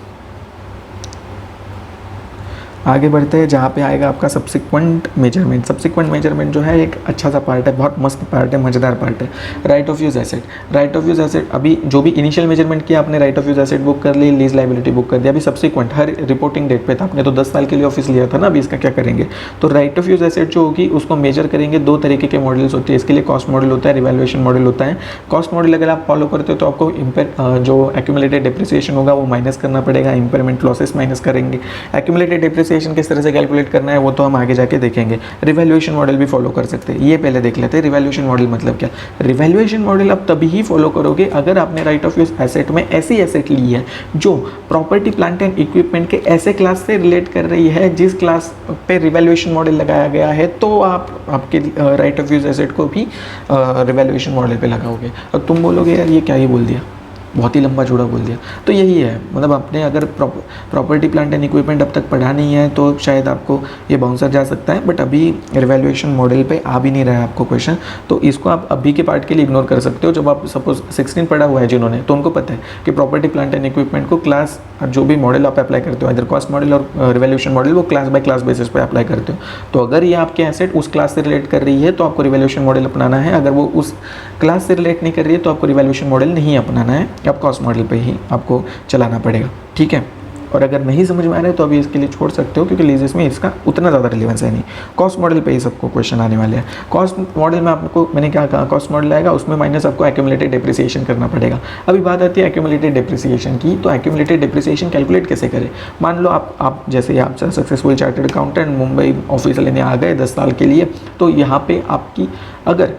आगे बढ़ते हैं जहाँ पे आएगा आपका सब्सिक्वेंट मेजरमेंट। सब्सिक्वेंट मेजरमेंट जो है एक अच्छा सा पार्ट है, बहुत मस्त पार्ट है, मज़ेदार पार्ट है। Right of use asset. Right of use asset अभी जो भी इनिशियल मेजरमेंट किया आपने, right of use asset book कर ली, लीज लाइबिलिटी बुक कर दिया। अभी सब्सिक्वेंट हर रिपोर्टिंग डेट पे था, आपने तो 10 साल के लिए ऑफिस लिया था ना, अभी इसका क्या करेंगे। तो राइट ऑफ यूज़ एसेट जो होगी उसको मेजर करेंगे। 2 तरीके के मॉडल्स होते हैं इसके लिए, कॉस्ट मॉडल होता है, रिवैल्यूएशन मॉडल होता है। कॉस्ट मॉडल अगर आप फॉलो करते हो तो आपको जो एक्यूमुलेटेड डिप्रिसिएशन होगा वो माइनस करना पड़ेगा, इंपेयरमेंट लॉसेस माइनस करेंगे। एक्यूमुलेटेड डिप्रिसिएशन किस तरह से कैलकुलेट करना है वो तो हम आगे जाके देखेंगे। रिवैल्यूएशन मॉडल भी फॉलो कर सकते हैं, ये पहले देख लेते हैं। रिवैल्यूएशन मॉडल मतलब क्या। रिवैल्यूएशन मॉडल आप तभी ही फॉलो करोगे अगर आपने राइट ऑफ यूज एसेट में ऐसी एसेट ली है जो प्रॉपर्टी प्लांट एंड इक्विपमेंट के ऐसे क्लास से रिलेट कर रही है जिस क्लास पे रिवैल्यूएशन मॉडल लगाया गया है, तो आप आपके राइट ऑफ यूज एसेट को भी रिवैल्यूएशन मॉडल पे लगाओगे। और तुम बोलोगे यार ये क्या ही बोल दिया, बहुत ही लंबा चौड़ा बोल दिया। तो यही है, मतलब आपने अगर प्रॉपर्टी प्लांट एंड इक्विपमेंट अब तक पढ़ा नहीं है तो शायद आपको ये बाउंसर जा सकता है, बट अभी रिवैल्यूएशन मॉडल पे आ भी नहीं रहा है आपको क्वेश्चन, तो इसको आप अभी के पार्ट के लिए इग्नोर कर सकते हो। जब आप सपोज 16 पढ़ा हुआ है जिन्होंने, तो उनको पता है कि प्रॉपर्टी प्लांट एंड इक्विपमेंट को क्लास जो भी मॉडल आप अप्लाई करते हो, इधर कॉस्ट मॉडल और रिवैल्यूएशन मॉडल, वो क्लास बाय क्लास बेसिस पे अप्लाई करते हो। तो अगर ये आपके एसेट उस क्लास से रिलेट कर रही है तो आपको रिवैल्यूएशन मॉडल अपनाना है, अगर वो उस क्लास से रिलेट नहीं कर रही है तो आपको रिवैल्यूएशन मॉडल नहीं अपनाना है, आप कॉस्ट मॉडल पे ही आपको चलाना पड़ेगा। ठीक है, और अगर नहीं समझ में आ रहा है तो अभी इसके लिए छोड़ सकते हो, क्योंकि लीजेस में इसका उतना ज़्यादा रिलेवेंस है नहीं। कॉस्ट मॉडल पे ही सबको क्वेश्चन आने वाले हैं। कॉस्ट मॉडल में आपको मैंने क्या कहा, कॉस्ट मॉडल आएगा उसमें माइनस आपको एक्यूमुलेटेड डिप्रिसिएशन करना पड़ेगा। अभी बात आती है एक्यूमुलेटेड डिप्रिसिएशन की, तो एक्यूमुलेटेड डिप्रिसिएशन कैलकुलेट कैसे करें। मान लो आप जैसे आप successful chartered accountant Mumbai office लेने आ गए 10 साल के लिए, तो यहाँ पे आपकी अगर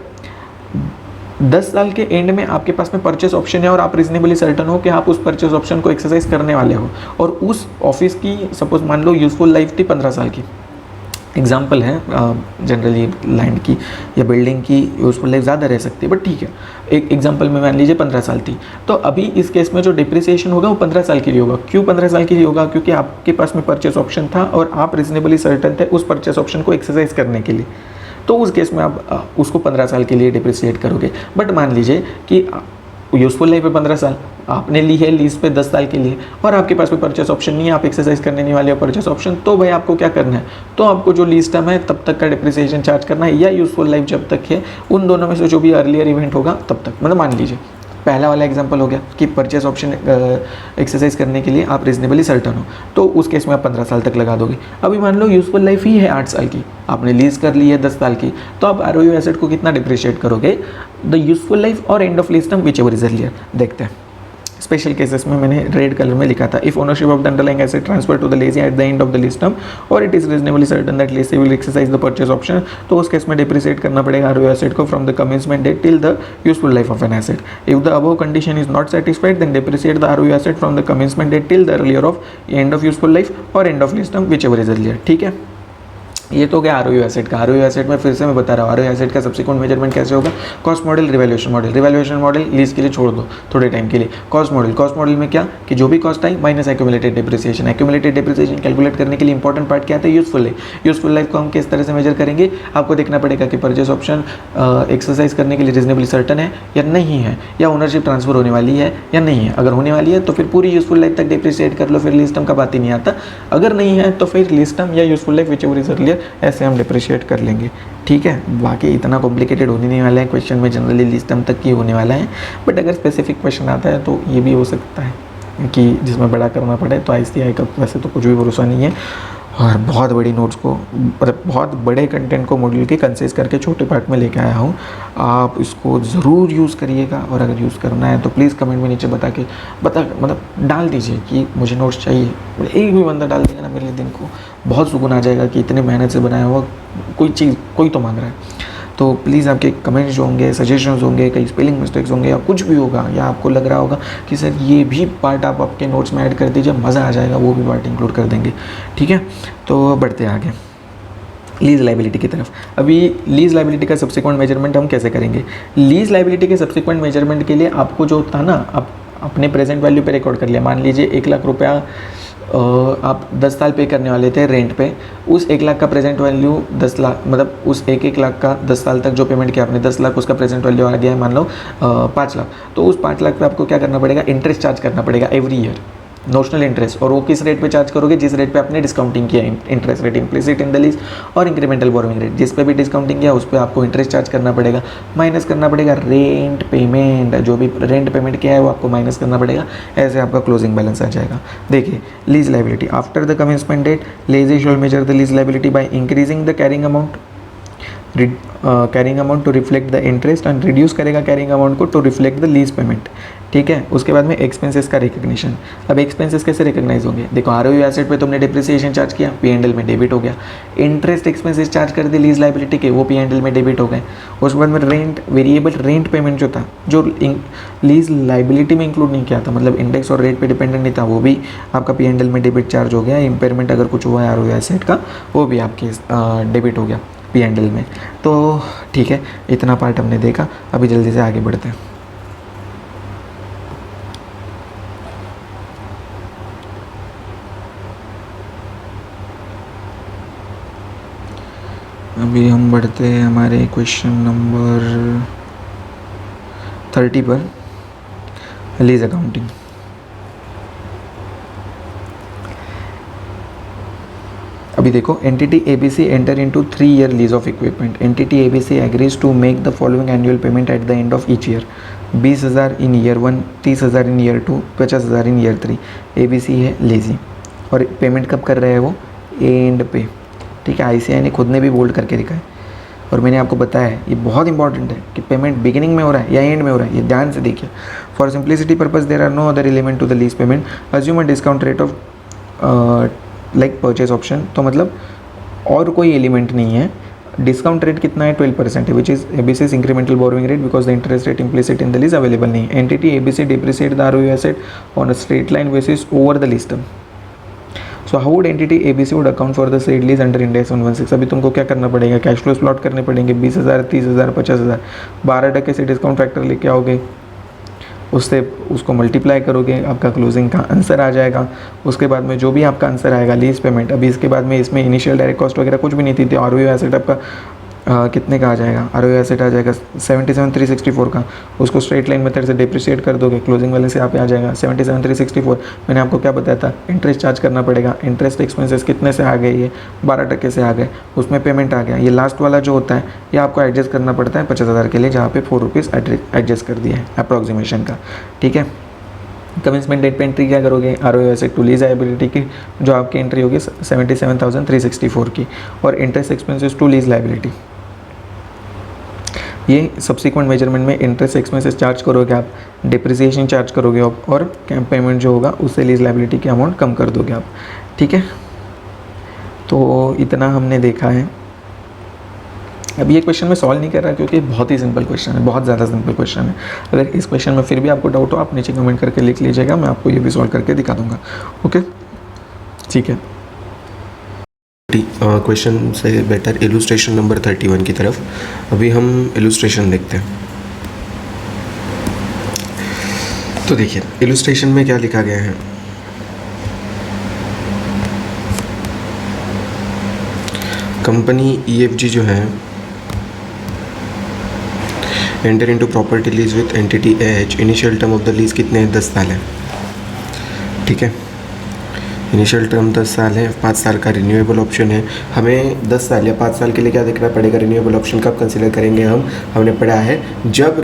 10 साल के एंड में आपके पास में परचेस ऑप्शन है और आप रिजनेबली सर्टन हो कि आप उस परचेस ऑप्शन को एक्सरसाइज करने वाले हो, और उस ऑफिस की सपोज मान लो यूजफुल लाइफ थी 15 साल की, एग्जाम्पल है जनरली लैंड की या बिल्डिंग की यूजफुल लाइफ ज़्यादा रह सकती है, बट ठीक है एक एग्जाम्पल में मान लीजिए 15 साल थी। तो अभी इस केस में जो डिप्रिसिएशन होगा वो 15 साल के लिए होगा। क्यों 15 साल के लिए होगा, क्योंकि आपके पास में परचेस ऑप्शन था और आप रिजनेबली सर्टन थे उस परचेस ऑप्शन को एक्सरसाइज करने के लिए, तो उस केस में आप उसको 15 साल के लिए डिप्रिसिएट करोगे। बट मान लीजिए कि यूजफुल लाइफ है 15 साल, आपने ली है लीज पे 10 साल के लिए और आपके पास में परचेस ऑप्शन नहीं है, आप एक्सरसाइज करने नहीं वाले हो परचेस ऑप्शन, तो भाई आपको क्या करना है, तो आपको जो लीज टर्म है तब तक का डिप्रिसिएशन चार्ज करना है, या यूजफुल लाइफ जब तक है, उन दोनों में से जो भी अर्लियर इवेंट होगा तब तक। मतलब मान लीजिए पहला वाला एग्जांपल हो गया कि परचेस ऑप्शन एक्सरसाइज करने के लिए आप रिजनेबली सर्टन हो, तो उस केस में आप 15 साल तक लगा दोगे। अभी मान लो यूजफुल लाइफ ही है 8 साल की, आपने लीज कर ली है 10 साल की, तो आप ROU एसेट को कितना डिप्रिशिएट करोगे, the useful life or end of lease term whichever is earlier. देखते हैं स्पेशल केसेस में मैंने रेड कलर में लिखा था, if ownership of the underlying asset transfer to the lessee at the end of the lease term or it is reasonably certain that lessee will exercise the purchase option, तो उस केस में डिप्रिशिएट करना पड़ेगा ROU एसेट को from the commencement date till the useful life of an asset. If the above condition is not satisfied then depreciate the ROU asset from the commencement date till the earlier of end of useful life or end of lease term whichever is earlier. ठीक है, ये तो गया आरओयू एसेट का। आरओयू एसेट में फिर से मैं बता रहा हूँ, आरओयू एसेट का सब्सिक्वेंट मेजरमेंट कैसे होगा, cost model, revaluation model. Revaluation model lease के लिए छोड़ दो थोड़े टाइम के लिए। कॉस्ट मॉडल में क्या कि जो भी कॉस्ट आई minus accumulated depreciation. Accumulated depreciation calculate करने के लिए इंपॉर्टेंट पार्ट क्या आता है, यूजफुल लाइफ। यूजफुल लाइफ को हम किस तरह से मेजर करेंगे, आपको देखना पड़ेगा कि परचेस ऑप्शन एक्सरसाइज करने के लिए रिजनेबली सर्टन है या नहीं है, या ओनरशिप ट्रांसफर होने वाली है या नहीं है। अगर होने वाली है तो फिर पूरी यूजफुल लाइफ तक डिप्रिसिएट कर लो, फिर लीज टर्म का बात ही नहीं आता। अगर नहीं है तो फिर लीज टर्म या useful life whichever is earlier, ऐसे हम डिप्रिशिएट कर लेंगे। ठीक है, बाकी इतना कॉम्प्लिकेटेड होने नहीं वाला है क्वेश्चन में, जनरली लीज टर्म तक ही होने वाला है। बट अगर स्पेसिफिक क्वेश्चन आता है तो ये भी हो सकता है कि जिसमें बड़ा करना पड़े, तो ICAI का वैसे तो कुछ भी भरोसा नहीं है। और बहुत बड़ी नोट्स को, मतलब बहुत बड़े कंटेंट को मॉड्यूल के कंसाइज करके छोटे पार्ट में लेके आया हूँ। आप इसको ज़रूर यूज़ करिएगा, और अगर यूज़ करना है तो प्लीज़ कमेंट में नीचे मतलब डाल दीजिए कि मुझे नोट्स चाहिए। एक भी बंदा डाल देगा ना, मेरे दिन को बहुत सुकून आ जाएगा कि इतने मेहनत से बनाया हुआ कोई चीज़ कोई तो मांग रहा है। तो प्लीज़ आपके कमेंट्स जो होंगे, सजेशंस होंगे, कई स्पेलिंग मिस्टेक्स होंगे या कुछ भी होगा, या आपको लग रहा होगा कि सर ये भी पार्ट आप आपके नोट्स में ऐड कर दीजिए, मज़ा आ जाएगा, वो भी पार्ट इंक्लूड कर देंगे। ठीक है, तो बढ़ते हैं आगे लीज लाइबिलिटी की तरफ। अभी लीज लाइबिलिटी का सब्सिक्वेंट मेजरमेंट हम कैसे करेंगे। लीज लाइबिलिटी के सब्सिक्वेंट मेजरमेंट के लिए आपको जो था ना, आप अपने प्रेजेंट वैल्यू पे रिकॉर्ड कर लिया। मान लीजिए 1 लाख रुपया आप 10 साल पे करने वाले थे रेंट पे, उस 1 लाख का प्रेजेंट वैल्यू 10 लाख, मतलब उस एक लाख का 10 साल तक जो पेमेंट किया आपने 10 लाख, उसका प्रेजेंट वैल्यू आ गया है मान लो 5 लाख। तो उस 5 लाख पे आपको क्या करना पड़ेगा, इंटरेस्ट चार्ज करना पड़ेगा एवरी ईयर, नोशनल इंटरेस्ट। और वो किस रेट पे चार्ज करोगे, जिस रेट पे आपने डिस्काउंटिंग किया, interest rate implicit in the lease और इंक्रीमेंटल बोरोइंग रेट, जिस पे भी डिस्काउंटिंग किया उस पे आपको इंटरेस्ट चार्ज करना पड़ेगा। माइनस करना पड़ेगा रेंट पेमेंट, जो भी रेंट पेमेंट किया है वो आपको माइनस करना पड़ेगा। ऐसे आपका क्लोजिंग बैलेंस आ जाएगा। देखिए lease liability after the commencement date, lessee shall measure the lease liability by increasing the carrying amount, carrying amount to reflect the interest, and reduce करेगा कैरिंग अमाउंट को to reflect the lease payment. ठीक है, उसके बाद में एक्सपेंसेस का रिकग्निशन। अब एक्सपेंसेस कैसे रिकग्नाइज होंगे, देखो आरओयू एसेट पे तुमने डिप्रिसिएशन चार्ज किया, P&L में डेबिट हो गया। इंटरेस्ट एक्सपेंसेस चार्ज कर दी लीज लाइबिलिटी के, वो P&L में डेबिट हो गए। उसके बाद में रेंट, वेरिएबल रेंट पेमेंट जो था, जो लीज लाइबिलिटी में इंक्लूड नहीं किया था, मतलब इंडेक्स और रेट पे डिपेंडेंट नहीं था, वो भी आपका P&L में डेबिट चार्ज हो गया। इम्पेयरमेंट अगर कुछ हुआ है आरओयू एसेट का, वो भी आपके डेबिट हो गया P&L में। तो ठीक है, इतना पार्ट हमने देखा। अभी जल्दी से आगे बढ़ते हैं। अभी हम बढ़ते हैं हमारे क्वेश्चन नंबर 30 पर, लीज अकाउंटिंग। अभी देखो, entity ABC enter into 3 year lease of equipment. Entity ABC agrees to make the following annual payment at the end of each year, 20,000 in year 1, 30,000 in year 2, 50,000 in year 3। ABC है लेजी, और पेमेंट कब कर रहे हैं वो, एंड पे। ठीक है, ICAI ने खुद ने भी बोल्ड करके दिखा है, और मैंने आपको बताया है ये बहुत इंपॉर्टेंट है कि पेमेंट बिगिनिंग में हो रहा है या एंड में हो रहा है, ये ध्यान से देखिए। For simplicity purpose there are no other element to the lease payment, assume a discount rate of like purchase option. तो मतलब और कोई एलिमेंट नहीं है। डिस्काउंट रेट कितना है, 12% है, which is ABC incremental borrowing rate, because the interest rate implicit in the lease available नहीं है। Entity ABC depreciate the ROU asset on a straight line basis over the lease term. So how would entity ABC would account for the said lease under index 116। अभी तुमको क्या करना पड़ेगा, कैश फ्लोज प्लॉट करने पड़ेंगे। 20,000, 30,000, 50,000, 12% से डिस्काउंट फैक्टर लेके आओगे, उससे उसको मल्टीप्लाई करोगे, आपका क्लोजिंग का आंसर आ जाएगा। उसके बाद में जो भी आपका आंसर आएगा लीज पेमेंट, अभी इसके बाद में इसमें इनिशियल डायरेक्ट कॉस्ट वगैरह कुछ भी नहीं थी। आरओयू एसेट आपका कितने का आ जाएगा, आरओयू एसेट आ जाएगा 77,364 का, उसको स्ट्रेट लाइन मेथड से डिप्रिशिएट कर दोगे, क्लोजिंग वाले से यहाँ पे आ जाएगा 77,364। मैंने आपको क्या बताया था, इंटरेस्ट चार्ज करना पड़ेगा। इंटरेस्ट एक्सपेंसेस कितने से आ गए, ये 12% से आ गए, उसमें पेमेंट आ गया। ये लास्ट वाला जो होता है ये आपको एडजस्ट करना पड़ता है 50,000 के लिए, जहाँ पे 4 रुपीज़ एडजस्ट कर दिया है अप्रॉक्सीमेशन का। ठीक है, कमेंसमेंट डेट पे एंट्री क्या करोगे, ROU asset to lease liability की जो आपकी एंट्री होगी 77,364 की, और interest expenses to lease liability. ये सब्सिक्वेंट मेजरमेंट में इंटरेस्ट एक्सपेंसेस चार्ज करोगे आप, डिप्रिसिएशन चार्ज करोगे आप, और कैंप पेमेंट जो होगा उससे लीज लायबिलिटी की अमाउंट कम कर दोगे आप। ठीक है, तो इतना हमने देखा है। अब ये क्वेश्चन मैं सॉल्व नहीं कर रहा क्योंकि बहुत ही सिंपल क्वेश्चन है, बहुत ज़्यादा सिंपल क्वेश्चन है। अगर इस क्वेश्चन में फिर भी आपको डाउट हो आप नीचे कमेंट करके लिख लीजिएगा, मैं आपको ये भी सॉल्व करके दिखा दूंगा। ओके, ठीक है। क्वेश्चन से बेटर इलुस्ट्रेशन नंबर 31 की तरफ। अभी हम इलुस्ट्रेशन देखते हैं। तो देखिए इलुस्ट्रेशन में क्या लिखा गया है। कंपनी EFG जो है enter into property lease with entity H। Initial term of the lease कितने हैं? 10 साल है। ठीक है, इनिशियल टर्म 10 साल है, 5 साल का रिन्यूएबल ऑप्शन है। हमें 10 साल या 5 साल के लिए क्या देखना पड़ेगा? रिन्यूएबल ऑप्शन कब कंसीडर करेंगे हमने पढ़ा है जब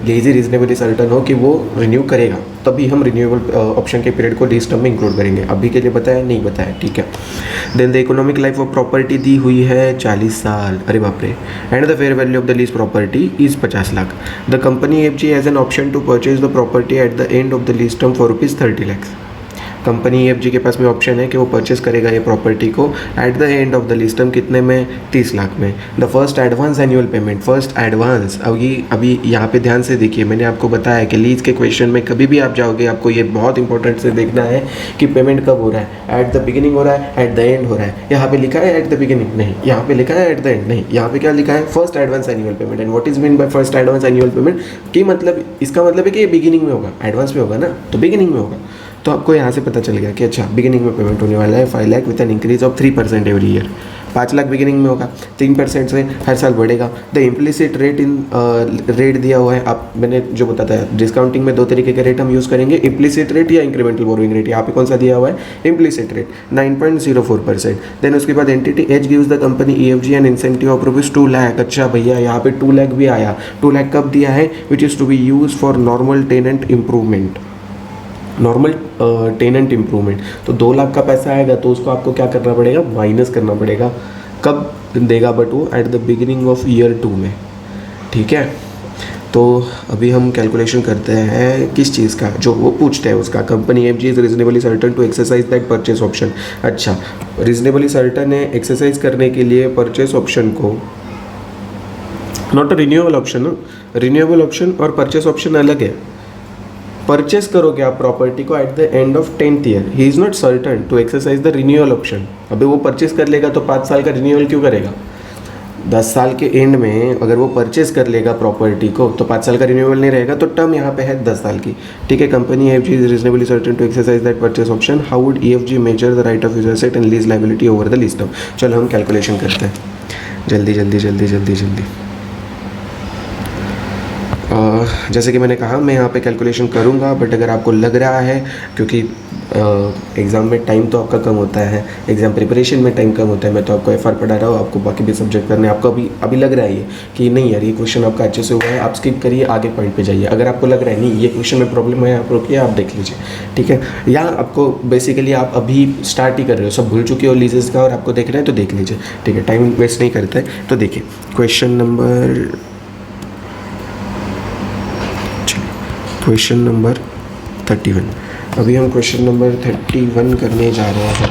लीज रीजनेबली सर्टन हो कि वो रिन्यू करेगा, तभी हम रिन्यूएबल ऑप्शन के पीरियड को लीज टर्म में इंक्लूड करेंगे। अभी के लिए बताया नहीं बताया, ठीक है। Then the economic life of property दी हुई है 40 साल, अरे बाप रे। And the fair value of the lease property is 50 lakh. The company EFG has an option to purchase the property at the end of the lease term for ₹30 lakh. Company EFG के पास में ऑप्शन है कि वो परचेस करेगा ये प्रॉपर्टी को at the end of the lease term कितने में? 30 लाख में। The first advance annual payment, first advance. अभी यहाँ पे ध्यान से देखिए, मैंने आपको बताया कि लीज के क्वेश्चन में कभी भी आप जाओगे आपको ये बहुत इंपॉर्टेंट से देखना है कि पेमेंट कब हो रहा है, एट द बिगिनिंग हो रहा है, एट द एंड हो रहा है। यहाँ पे लिखा है एट द बिगिनिंग, नहीं। यहाँ पे लिखा है एट द एंड, नहीं। यहाँ पे क्या लिखा है? First advance annual payment. And what is mean by first advance annual payment की मतलब, इसका मतलब है कि ये बिगिनिंग में होगा, एडवांस में होगा ना, तो बिगिनिंग में होगा। तो आपको यहाँ से पता चल गया कि अच्छा बिगिनिंग में पेमेंट होने वाला है 5 lakh with an increase of 3% every year. 5 lakh beginning में होगा, 3% से हर साल बढ़ेगा। द इम्प्लिसिट रेट दिया हुआ है। आप मैंने जो बताता है डिस्काउंटिंग में 2 तरीके के रेट हम यूज़ करेंगे, इम्प्लिसिट रेट या इंक्रीमेंटल बोरोइंग रेट। यहाँ पे कौन सा दिया हुआ है? Implicit rate 9.04%। देन उसके बाद entity H gives the company EFG N incentive of ₹2 lakh. अच्छा भैया यहाँ पे 2 लाख भी आया। 2 लाख कब दिया है? Which is to be use for normal tenant improvement, normal tenant improvement. तो 2 लाख का पैसा आएगा तो उसको आपको क्या करना पड़ेगा? माइनस करना पड़ेगा। कब देगा? बट वो eight the beginning of year 2 में, ठीक है। तो अभी हम कैलकुलेशन करते हैं किस चीज़ का, जो वो पूछते हैं उसका। Company EFG is reasonably certain to exercise that purchase option. अच्छा, रीजनेबली सर्टन है एक्सरसाइज करने के लिए परचेस ऑप्शन को, not a renewable option. Renewable option और परचेस ऑप्शन अलग है। परचेस करोगे आप प्रॉपर्टी को at the end of 10th year, he is not certain to exercise the renewal option. अभी वो परचेस कर लेगा तो 5 साल का रिन्यूअल क्यों करेगा? 10 साल के एंड में अगर वो परचेस कर लेगा प्रॉपर्टी को तो 5 साल का रिन्यूअल नहीं रहेगा। तो टर्म यहाँ पे है 10 साल की, ठीक है। Company EFG is reasonably certain to exercise that purchase option. How would EFG measure the right of use asset and lease liability over the lease term? चलो हम कैलकुलेशन करते हैं जल्दी जल्दी जल्दी जल्दी जल्दी। जैसे कि मैंने कहा मैं यहाँ पे कैलकुलेशन करूँगा, बट अगर आपको लग रहा है, क्योंकि एग्ज़ाम में टाइम तो आपका कम होता है, एग्ज़ाम प्रिपरेशन में टाइम कम होता है, मैं तो आपको FR पढ़ा रहा हूँ, आपको बाकी भी सब्जेक्ट करने। आपको अभी लग रहा है ये कि नहीं यार ये क्वेश्चन आपका अच्छे से हुआ है, आप स्किप करिए, आगे पॉइंट पे जाइए। अगर आपको लग रहा है नहीं ये क्वेश्चन में प्रॉब्लम है, आप रोकिए, आप देख लीजिए, ठीक है। या आपको बेसिकली आप अभी स्टार्ट ही कर रहे हो, सब भूल चुके हो लीजेस का और आपको देखना है तो देख लीजिए, ठीक है। टाइम वेस्ट नहीं करते हैं। तो देखिए क्वेश्चन नंबर 31। अभी हम क्वेश्चन नंबर 31 करने जा रहे हैं।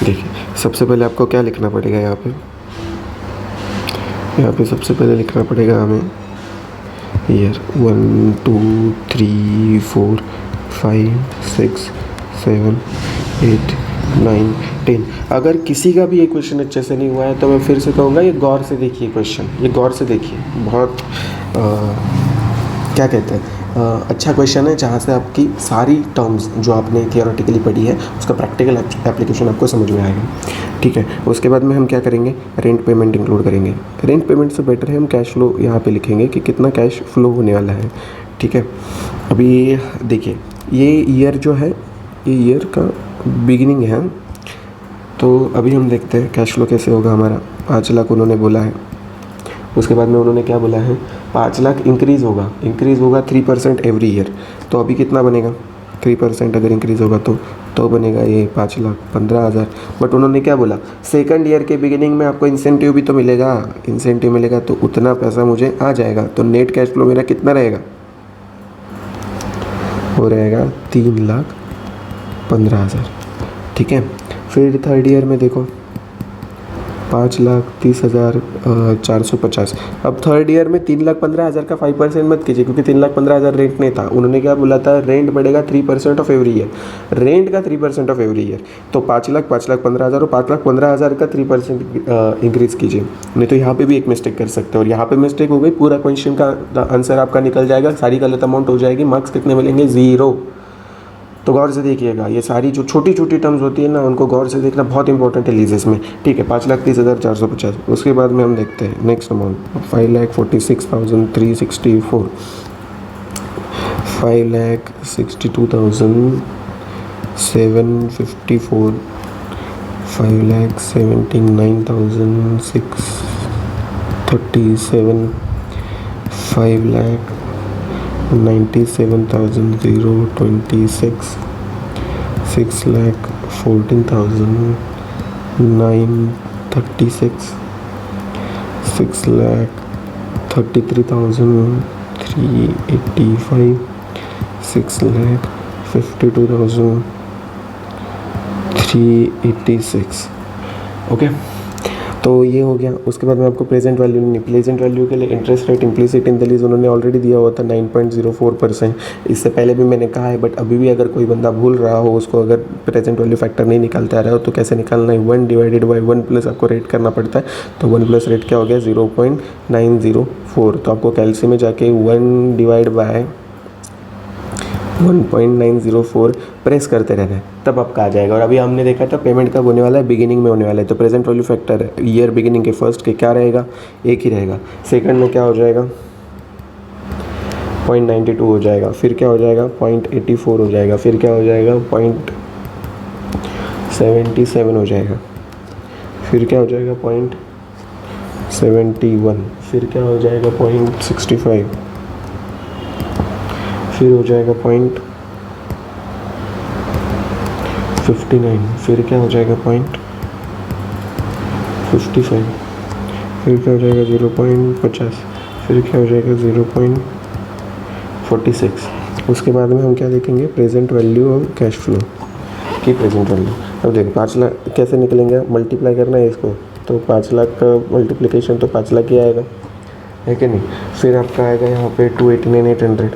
देखिए सबसे पहले आपको क्या लिखना पड़ेगा यहाँ पे सबसे पहले लिखना पड़ेगा हमें ईयर 1 2 3 4 5 6 7 8 9 10। अगर किसी का भी ये क्वेश्चन अच्छे से नहीं हुआ है तो मैं फिर से कहूँगा ये गौर से देखिए क्वेश्चन, ये गौर से देखिए। बहुत क्या कहते हैं अच्छा क्वेश्चन है, जहाँ से आपकी सारी टर्म्स जो आपने थियोरेटिकली पढ़ी है उसका प्रैक्टिकल एप्लीकेशन आपको समझ में आएगा, ठीक है। उसके बाद में हम क्या करेंगे? रेंट पेमेंट इंक्लूड करेंगे। रेंट पेमेंट से बेटर है हम कैश फ्लो यहाँ पे लिखेंगे कि कितना कैश फ्लो होने वाला है, ठीक है। अभी देखिए ये ईयर जो है ये ईयर का बिगिनिंग है, तो अभी हम देखते हैं कैश फ्लो कैसे होगा हमारा। 5 लाख उन्होंने बोला है, उसके बाद में उन्होंने क्या बोला है? 5 लाख इंक्रीज़ होगा 3% एवरी ईयर। तो अभी कितना बनेगा? 3% अगर इंक्रीज़ होगा तो बनेगा ये 5,15,000। बट उन्होंने क्या बोला? सेकंड ईयर के बिगिनिंग में आपको इंसेंटिव भी तो मिलेगा, इंसेंटिव मिलेगा तो उतना पैसा मुझे आ जाएगा। तो नेट कैश फ्लो मेरा कितना रहेगा? वो रहेगा 3,15,000, ठीक है। फिर थर्ड ईयर में देखो 5,30,450। अब थर्ड ईयर में 3,15,000 का 5% मत कीजिए, क्योंकि 3,15,000 रेंट नहीं था। उन्होंने क्या बोला था, रेंट बढ़ेगा 3% ऑफ एवरी ईयर, रेंट का 3% ऑफ एवरी ईयर। तो 5,15,000 और 5,15,000 का 3% इंक्रीज़ कीजिए, नहीं तो यहाँ पे भी एक मिस्टेक कर सकते हो। और यहाँ पे मिस्टेक हो गई, पूरा क्वेश्चन का आंसर आपका निकल जाएगा, सारी गलत अमाउंट हो जाएगी, मार्क्स कितने मिलेंगे, 0। तो गौर से देखिएगा, ये सारी जो छोटी छोटी टर्म्स होती है ना, उनको गौर से देखना बहुत इंपॉर्टेंट है लीजेस में। ठीक है, 5,30,450। उसके बाद में हम देखते हैं नेक्स्ट अमाउंट, 5,46,364, 5,62,754, 5,79,637, 5,97,026, 6,14,936, 6,33,385, 6,52,386। ओके, तो ये हो गया। उसके बाद में आपको प्रेजेंट वैल्यू नहीं, प्रेजेंट वैल्यू के लिए interest rate implicit in the lease उन्होंने ऑलरेडी दिया हुआ था 9.04%। इससे पहले भी मैंने कहा है, बट अभी भी अगर कोई बंदा भूल रहा हो, उसको अगर प्रेजेंट वैल्यू फैक्टर नहीं निकालते आ रहा हो, तो कैसे निकालना है, 1 डिवाइडेड बाई 1 प्लस आपको रेट करना पड़ता है। तो 1 प्लस रेट क्या हो गया, 0.904। तो आपको कैलसी में जाके 1 डिवाइड बाय 1.904 प्रेस करते रहना है, तब आपका आ जाएगा। और अभी हमने देखा था पेमेंट कब होने वाला है, बिगिनिंग में होने वाला है। तो present value factor year beginning के फर्स्ट के क्या रहेगा, 1 ही रहेगा। सेकंड में क्या हो जाएगा, 0.92 हो जाएगा। फिर क्या हो जाएगा, 0.84 हो जाएगा। फिर क्या हो जाएगा, 0.77 हो जाएगा। फिर क्या हो जाएगा, 0.71। फिर क्या हो जाएगा, 0.65। फिर हो जाएगा 0.59। फिर क्या हो जाएगा, 0.55। फिर क्या हो जाएगा, 0.50। फिर क्या हो जाएगा, 0.46। उसके बाद में हम क्या देखेंगे, प्रेजेंट वैल्यू और कैश फ्लो की प्रेजेंट वैल्यू। अब देखो 5 लाख कैसे निकलेंगे, मल्टीप्लाई करना है इसको, तो 5 लाख का मल्टीप्लिकेशन तो 5 लाख ही आएगा, है कि नहीं। फिर आपका आएगा यहाँ पे 289,800।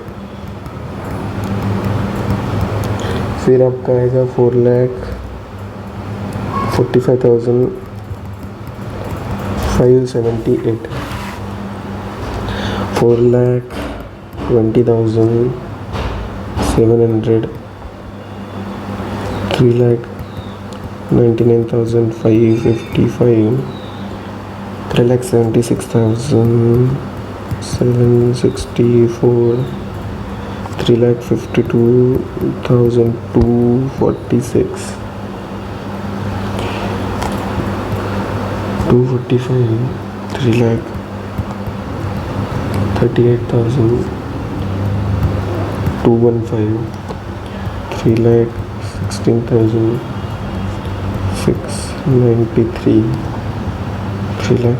फिर आपका आएगा 4,45,578, 4,20,700, 3,99,555, 3,76,764, 3,52,246, 245, 3,38,215, 3,16,693, 3,98,000।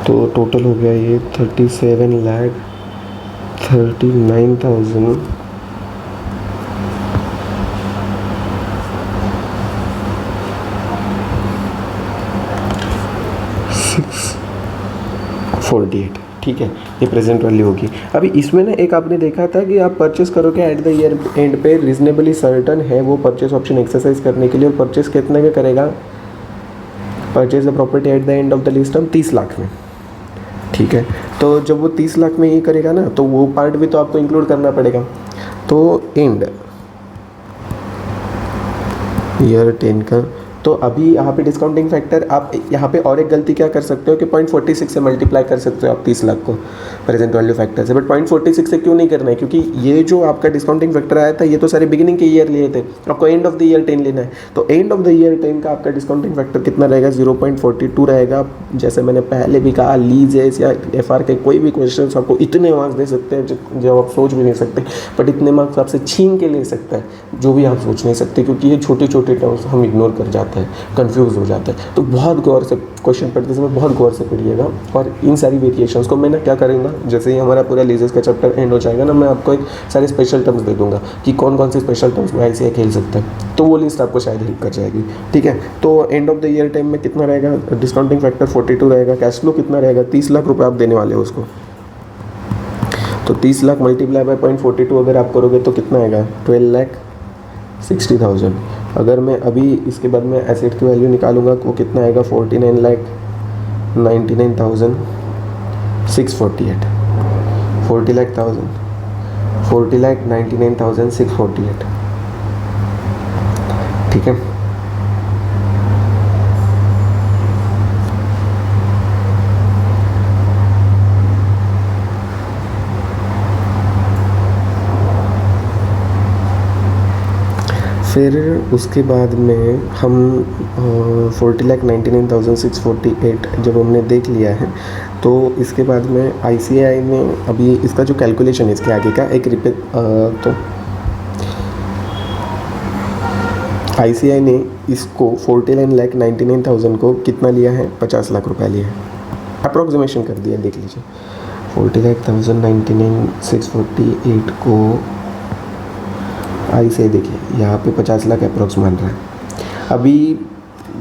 तो टोटल हो गया ये 37,39,000 648। ठीक है, ये प्रेजेंट वैल्यू होगी। अभी इसमें ना एक आपने देखा था कि आप परचेस करोगे एट द ईयर एंड पे, रीजनेबली सर्टन है वो परचेस ऑप्शन एक्सरसाइज करने के लिए। और परचेस कितने का करेगा, purchase the property at the end of the lease term 30 lakh में। ठीक है, तो जब वो 30 लाख में ये करेगा ना, तो वो पार्ट भी तो आपको इंक्लूड करना पड़ेगा। तो एंड ईयर 10 का, तो अभी यहाँ पे डिस्काउंटिंग फैक्टर आप यहाँ पे और एक गलती क्या कर सकते हो कि 0.46 से मल्टीप्लाई कर सकते हो आप 30 लाख को प्रेजेंट वैल्यू फैक्टर से। बट 0.46 से क्यों नहीं करना है, क्योंकि ये जो आपका डिस्काउंटिंग फैक्टर आया था, ये तो सारे बिगिनिंग के ईयर लिए थे, आपको एंड ऑफ द ईयर 10 लेना है। तो एंड ऑफ द ईयर 10 का आपका डिस्काउंटिंग फैक्टर कितना रहेगा, 0.42 रहेगा। जैसे मैंने पहले भी कहा, लीजेस या FR के कोई भी क्वेश्चन आपको इतने मार्क्स दे सकते हैं जो आप सोच भी नहीं सकते, बट इतने मार्क्स आपसे छीन के ले सकता है जो भी आप सोच नहीं सकते, क्योंकि ये छोटे छोटे टर्म्स हम इग्नोर कर जाते हैं। जाता है, कंफ्यूज हो जाता है। तो बहुत गौर से क्वेश्चन पढ़ते समय बहुत गौर से पढ़िएगा, और इन सारी वेरिएशंस को मैं ना क्या करूँगा, जैसे ही हमारा पूरा लीजेस का चैप्टर एंड हो जाएगा ना, मैं आपको एक सारे स्पेशल टर्म्स दे दूँगा कि कौन कौन से स्पेशल टर्म्स में ICAI खेल सकता है, तो वो लिस्ट आपको शायद हेल्प कर जाएगी। ठीक है, तो and of the year time में कितना रहेगा, डिस्काउंटिंग फैक्टर 42 रहेगा, कैश फ्लो कितना रहेगा, 30 लाख रुपये आप देने वाले हो उसको। तो 30 लाख मल्टीप्लाई बाय 0.42 अगर आप करोगे तो कितना आएगा, 12,60,000। अगर मैं अभी इसके बाद में एसेट की वैल्यू निकालूंगा तो कितना आएगा, 49,99,648। 40,99,648। ठीक है, फिर उसके बाद में हम 40,99,648 जब हमने देख लिया है, तो इसके बाद में ICAI ने अभी इसका जो कैलकुलेशन है इसके आगे का एक तो ICAI ने इसको 49,99,000 को कितना लिया है, 50 लाख रुपया लिया है, अप्रोक्सीमेशन कर दिया, देख लीजिए। 40,99,648 को ICAI देखिए यहाँ पे 50 लाख अप्रॉक्स मान रहा है। अभी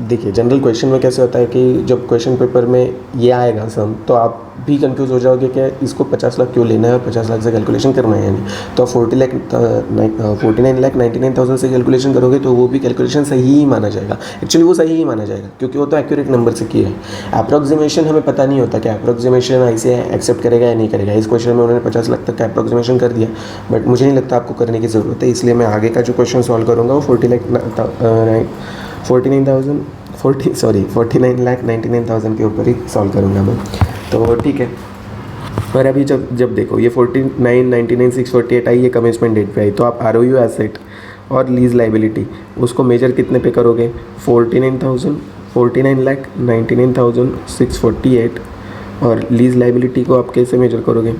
देखिए जनरल क्वेश्चन में कैसे होता है कि जब क्वेश्चन पेपर में ये आएगा सम, तो आप भी कंफ्यूज हो जाओगे कि इसको 50 लाख क्यों लेना है और 50 लाख से कैलकुलेशन करना है या नहीं। तो आप 49,99,000 से कैलकुलेशन करोगे तो वो भी कैलकुलेशन सही ही माना जाएगा। एक्चुअली वो सही ही माना जाएगा क्योंकि वो तो एक्यूरेट नंबर से किया है। अप्रॉक्सीमेशन हमें पता नहीं होता कि अप्रॉक्सीमेशन ICAI एक्सेप्ट करेगा या नहीं करेगा। इस क्वेश्चन में उन्होंने 50 लाख तक का अप्रॉक्सीमेशन कर दिया, बट मुझे नहीं लगता आपको करने की ज़रूरत है, इसलिए मैं आगे का जो क्वेश्चन सॉल्व करूँगा वो 49,99,000 के ऊपर ही सॉल्व करूँगा मैं। तो ठीक है, पर अभी जब देखो ये 49,99,648 आई, ये कमेंसमेंट डेट पे आई, तो आप ROU एसेट और लीज लाइबिलिटी उसको मेजर कितने पे करोगे, 49,99,648, और लीज लाइबिलिटी को आप कैसे मेजर करोगे,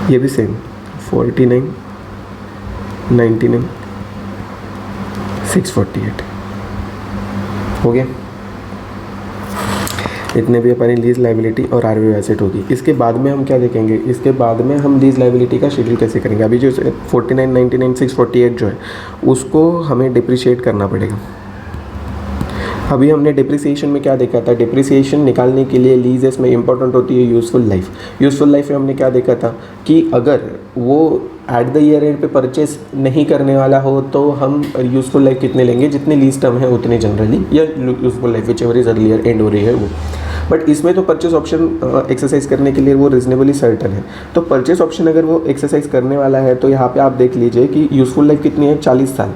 ये भी सेम 49,99,648 हो गया। इतने भी हमारी लीज लाइबिलिटी और ROU एसेट होगी। इसके बाद में हम क्या देखेंगे, इसके बाद में हम लीज लाइबिलिटी का शेड्यूल कैसे करेंगे। अभी जो 49,99,648 जो है उसको हमें डिप्रिशिएट करना पड़ेगा। अभी हमने डिप्रिसिएशन में क्या देखा था, डिप्रिसिएशन निकालने के लिए लीजेस में इंपॉर्टेंट होती है यूज़फुल लाइफ। यूज़फुल लाइफ में हमने क्या देखा था कि अगर वो एट द ईयर एंड पे परचेस नहीं करने वाला हो तो हम यूज़फुल लाइफ कितने लेंगे, जितने लीज टर्म है उतने जनरली, या useful life which ever is earlier and हो रही है वो। बट इसमें तो परचेस ऑप्शन एक्सरसाइज करने के लिए वो रिजनेबली सर्टन है। तो परचेस ऑप्शन अगर वो एक्सरसाइज करने वाला है तो यहाँ पे आप देख लीजिए कि यूज़फुल लाइफ कितनी है, 40 साल।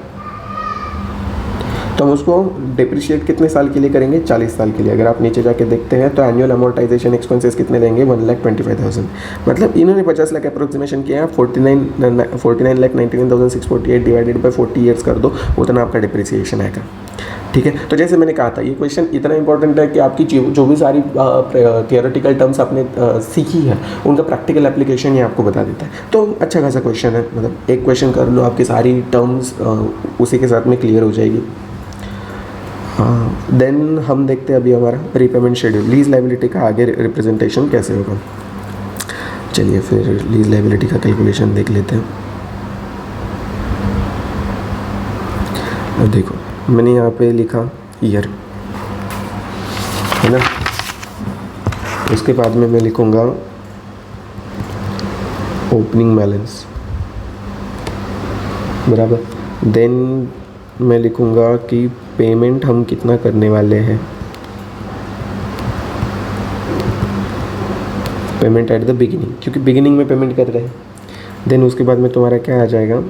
तो हम उसको डिप्रिशिएट कितने साल के लिए करेंगे, 40 साल के लिए। अगर आप नीचे जाके देखते हैं तो एनुअल अमोर्टाइजेशन एक्सपेंसेस कितने देंगे, 1,25,000। मतलब इन्होंने 50 लाख अप्रोक्सीमेशन किया है। 49,99,648 डिवाइडेड बाय 40 ईयर्स कर दो, उतना आपका डिप्रिसिएशन आएगा। ठीक है, तो जैसे मैंने कहा था ये क्वेश्चन इतना इंपॉर्टेंट है कि आपकी जो भी सारी थियोरेटिकल टर्म्स आपने सीखी है उनका प्रैक्टिकल एप्लीकेशन ये आपको बता देता है। तो अच्छा खासा क्वेश्चन है, मतलब एक क्वेश्चन कर लो, आपकी सारी टर्म्स उसी के साथ में क्लियर हो जाएगी। हाँ, देन हम देखते हैं अभी हमारा रीपेमेंट शेड्यूल, लीज लाइबिलिटी का आगे रिप्रेजेंटेशन कैसे होगा। चलिए फिर लीज लाइबिलिटी का कैलकुलेशन देख लेते हैं। अब देखो मैंने यहाँ पे लिखा ईयर, है ना, उसके बाद में मैं लिखूँगा ओपनिंग बैलेंस, बराबर। देन मैं लिखूँगा कि पेमेंट हम कितना करने वाले हैं, पेमेंट एट द बिगिनिंग, क्योंकि बिगिनिंग में पेमेंट कर रहे हैं। देन उसके बाद में तुम्हारा क्या आ जाएगा,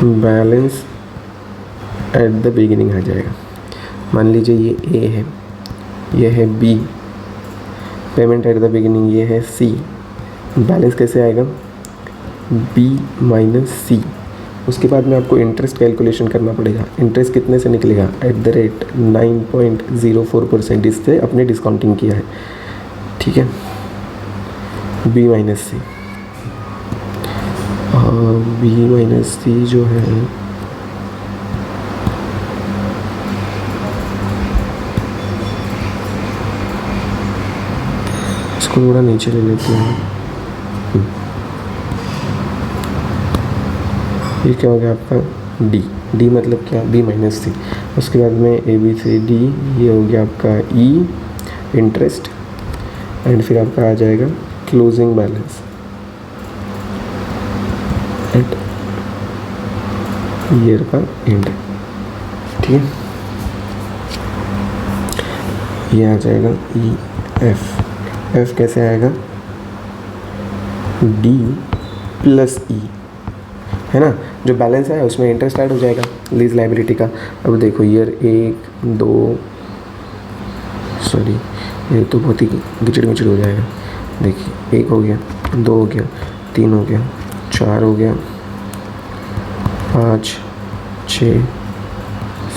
बैलेंस एट द बिगिनिंग आ जाएगा। मान लीजिए ये A है, ये है B, payment at the beginning ये है C, बैलेंस कैसे आएगा, B माइनस C। उसके बाद में आपको इंटरेस्ट कैलकुलेशन करना पड़ेगा। इंटरेस्ट कितने से निकलेगा, @ 9.04%, इससे अपने डिस्काउंटिंग किया है। ठीक है, B minus C, B minus C जो है थोड़ा नीचे ले लेते हैं। ये क्या हो गया आपका डी। डी मतलब क्या, बी माइनस सी। उसके बाद में ए बी सी डी, ये हो गया आपका ई इंटरेस्ट, एंड फिर आपका आ जाएगा क्लोजिंग बैलेंस एट ईयर का एंड। ठीक है, ये आ जाएगा ई एफ। एफ कैसे आएगा, डी प्लस ई, है ना। जो बैलेंस है उसमें इंटरेस्ट ऐड हो जाएगा लीज लाइबिलिटी का। अब देखो ईयर 1 2, सॉरी ये तो बहुत ही गिचड़ मिचड़ हो जाएगा। देखिए 1 हो गया, 2 हो गया, 3 हो गया, 4 हो गया, 5 6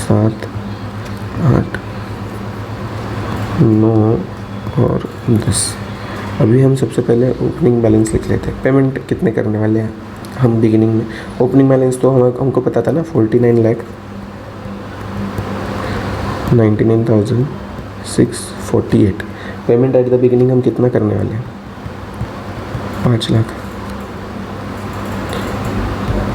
7 8 9 और 10। अभी हम सबसे पहले ओपनिंग बैलेंस लिख लेते हैं। पेमेंट कितने करने वाले हैं हम बिगिनिंग में। ओपनिंग बैलेंस तो हमको पता था ना 49,99,648। पेमेंट एट द बिगिनिंग हम कितना करने वाले हैं, 5 लाख,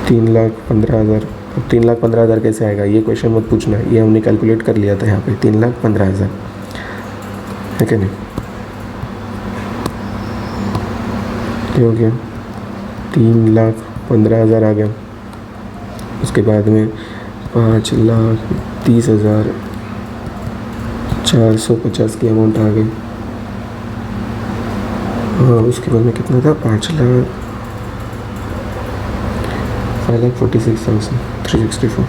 3,15,000। अब 3,15,000 कैसे आएगा, ये क्वेश्चन मत पूछना, ये हमने कैलकुलेट कर लिया था यहाँ पे। 3,15,000 है क्या नहीं, ये हो गया 3,15,000 आ गया। उसके बाद में 5,30,450 की अमाउंट आ गई। हाँ, उसके बाद में कितना था, 5,46,364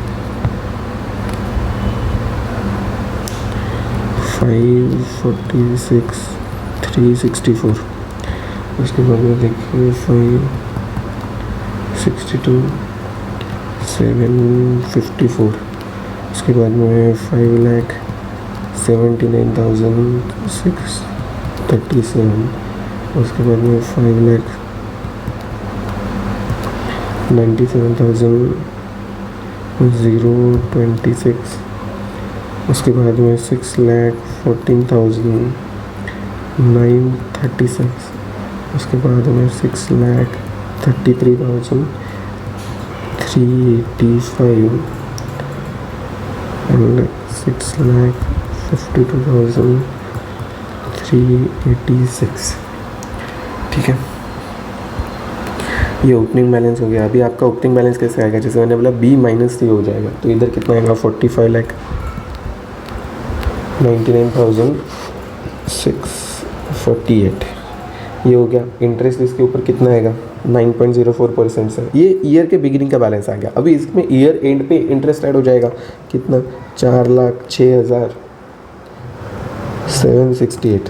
546,364। उसके बाद में देखिए 562,754। उसके बाद में 5,79,637। उसके बाद में 5,97,026। उसके बाद में 6,14,936। उसके बाद में 6,33,385 एंड 6,52,386। ठीक है, ये ओपनिंग बैलेंस हो गया। अभी आपका ओपनिंग बैलेंस कैसे आएगा, जैसे मैंने बोला बी माइनस सी हो जाएगा, तो इधर कितना आएगा, 45,99,648। ये हो गया। इंटरेस्ट इसके ऊपर कितना आएगा, 9.04% से। ये ईयर के बिगिनिंग का बैलेंस आ गया। अभी इसमें ईयर एंड पे इंटरेस्ट ऐड हो जाएगा, कितना, 4,06,768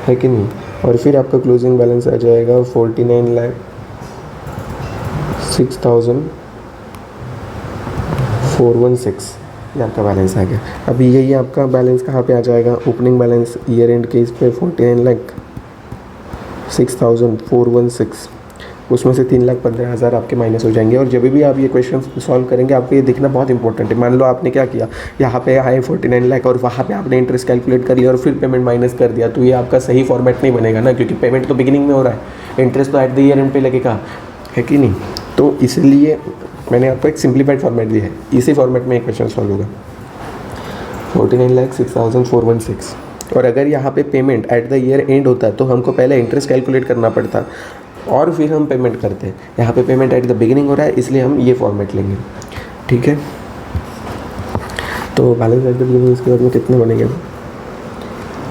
है कि नहीं। और फिर आपका क्लोजिंग बैलेंस आ जाएगा 49,06,416। ये आपका बैलेंस आ गया। अभी यही आपका बैलेंस कहाँ पे आ जाएगा, ओपनिंग बैलेंस ईयर एंड के इस पे 49,06,416। उसमें से 3,15,000 आपके माइनस हो जाएंगे। और जब भी आप ये क्वेश्चन सॉल्व करेंगे, आपको ये देखना बहुत इंपॉर्टेंट है। मान लो आपने क्या किया, यहाँ पे आए 49 लाख और वहाँ पे आपने इंटरेस्ट कैलकुलेट कर लिया और फिर पेमेंट माइनस कर दिया, तो ये आपका सही फॉर्मेट नहीं बनेगा ना, क्योंकि पेमेंट तो बिगिनिंग में हो रहा है, इंटरेस्ट तो एट द ईयर एंड पे लगेगा, है कि नहीं। तो इसलिए मैंने आपको एक सिंप्लीफाइड फॉर्मेट दिया है, इसी फॉर्मेट में एक क्वेश्चन सॉल्व होगा। 49,06,416। और अगर यहाँ पे payment at the year and होता है तो हमको पहले इंटरेस्ट कैलकुलेट करना पड़ता और फिर हम पेमेंट करते हैं। यहाँ पे पेमेंट एट द बिगिनिंग हो रहा है, इसलिए हम ये फॉर्मेट लेंगे। ठीक है, तो बैलेंस एट द बिगिनिंग इसके बाद में कितने बनेंगे।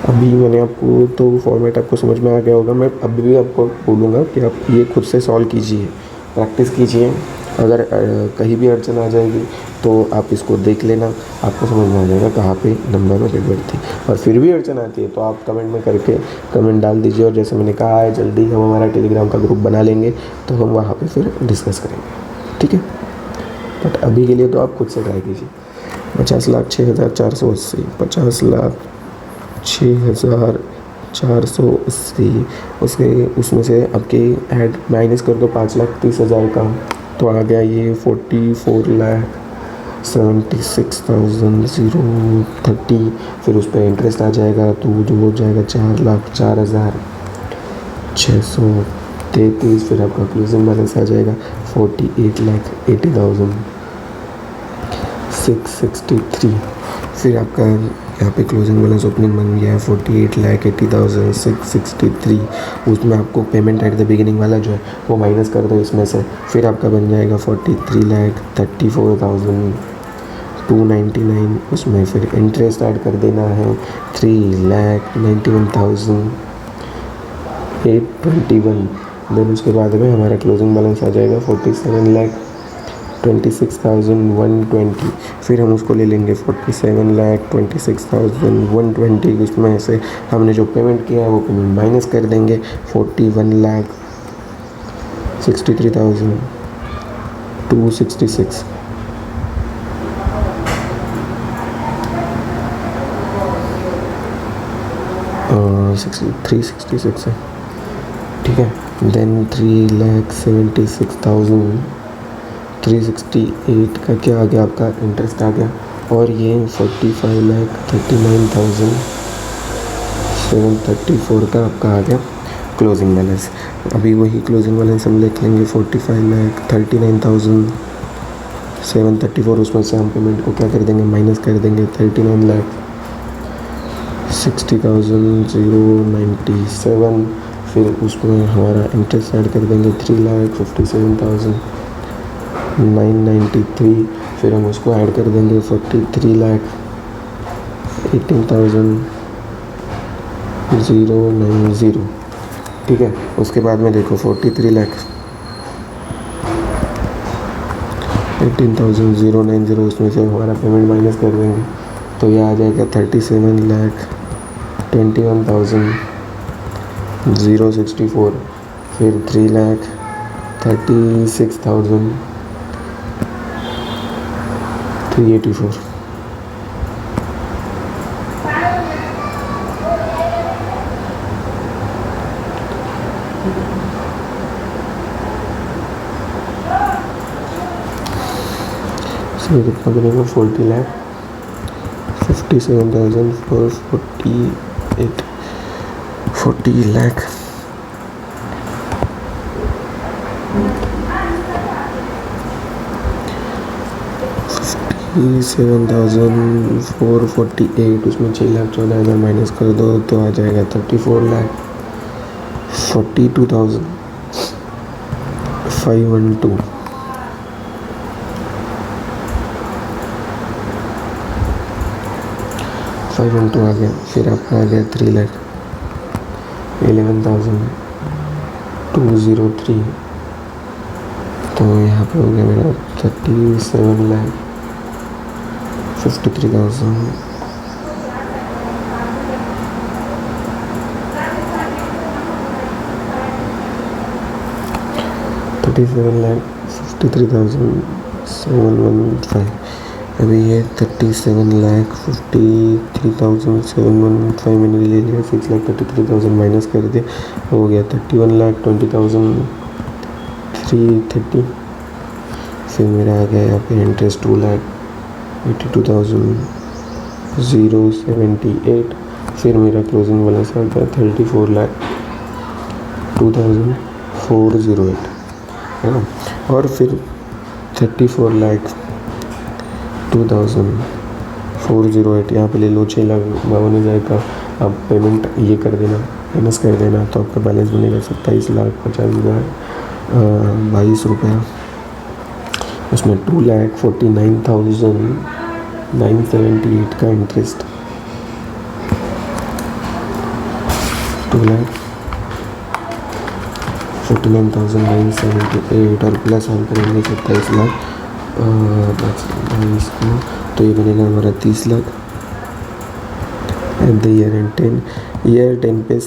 अभी मैंने आपको तो फॉर्मेट आपको समझ में आ गया होगा। मैं अभी भी आपको बोलूँगा कि आप ये खुद से सॉल्व कीजिए, प्रैक्टिस कीजिए। अगर कहीं भी अड़चन आ जाएगी तो आप इसको देख लेना, आपको समझ में आ जाएगा कहाँ पे नंबर में गड़बड़ थी। और फिर भी अड़चन आती है तो आप कमेंट में करके कमेंट डाल दीजिए। और जैसे मैंने कहा है, जल्दी हम हमारा टेलीग्राम का ग्रुप बना लेंगे, तो हम वहाँ पे फिर डिस्कस करेंगे। ठीक है, बट अभी के लिए तो आप खुद से ट्राई कीजिए। 50,06,480, 50,06,480। उसमें से आपके ऐड माइनस कर दो 5,30,000 का, तो आ गया ये 44,60,000 76,030, फिर उस पर इंटरेस्ट आ जाएगा तो जो हो जाएगा 4,04,633, फिर आपका क्लोजिंग बैलेंस आ जाएगा 48,80,663। फिर आपका यहाँ पे क्लोजिंग बैलेंस ओपनिंग बन गया है 48,80,663। उसमें आपको पेमेंट एट द बिगिनिंग वाला जो है वो माइनस कर दो इसमें से, फिर आपका बन जाएगा 43,34,299। उसमें फिर इंटरेस्ट ऐड कर देना है 3,91,821। देन उसके बाद में हमारा क्लोजिंग बैलेंस आ जाएगा 47,26,120। फिर हम उसको ले लेंगे 47,26,120। उसमें से हमने जो पेमेंट किया है वो पेमेंट माइनस कर देंगे 41,63,266। और 366 है, ठीक है। देन 3,76,368 का क्या आ गया, आपका इंटरेस्ट आ गया। और ये 45,39,734 का आपका आ गया क्लोजिंग बैलेंस। अभी वही क्लोजिंग बैलेंस हम लिख लेंगे 45,39,734। उसमें से हम पेमेंट को क्या कर देंगे, माइनस कर देंगे 39,60,097। फिर उसमें हमारा इंटरेस्ट ऐड कर देंगे 3,57,993। फिर हम उसको ऐड कर देंगे 43,18,090, ठीक है। उसके बाद में देखो 43,18,090, उसमें से हमारा पेमेंट माइनस कर देंगे तो यह आ जाएगा 37,21,064। फिर 3,36,384। इसमें कितना बनेगा 40,57,448, 40 लाख 57,448। उसमें 6,14,000 माइनस कर दो तो आ जाएगा 34,42,512। आ गया। फिर आपका आ गया 3,11,203। तो यहाँ पे हो गया मेरा 37,53,000। $37,53,715। अभी ये 37,53,715 मैंने ले लिया। 6,33,000 माइनस कर दिया, हो गया 31,20,330। फिर मेरा आ गया यहाँ पे इंटरेस्ट 2,82,078। फिर मेरा क्लोजिंग बैलेंस आ गया 34,02,408, है ना। और फिर 34,02,408 यहाँ पे ले लो। 6,52,000 का आप पेमेंट ये कर देना, माइनस कर देना, तो आपका बैलेंस बनेगा 27,50,22 रुपया। उसमें 2,49,978 का इंटरेस्ट, 2,49,978 और प्लस हम करेंगे 27 लाख 22 को, तो ये बनेगा हमारा 30 lakh at the year and 10 पे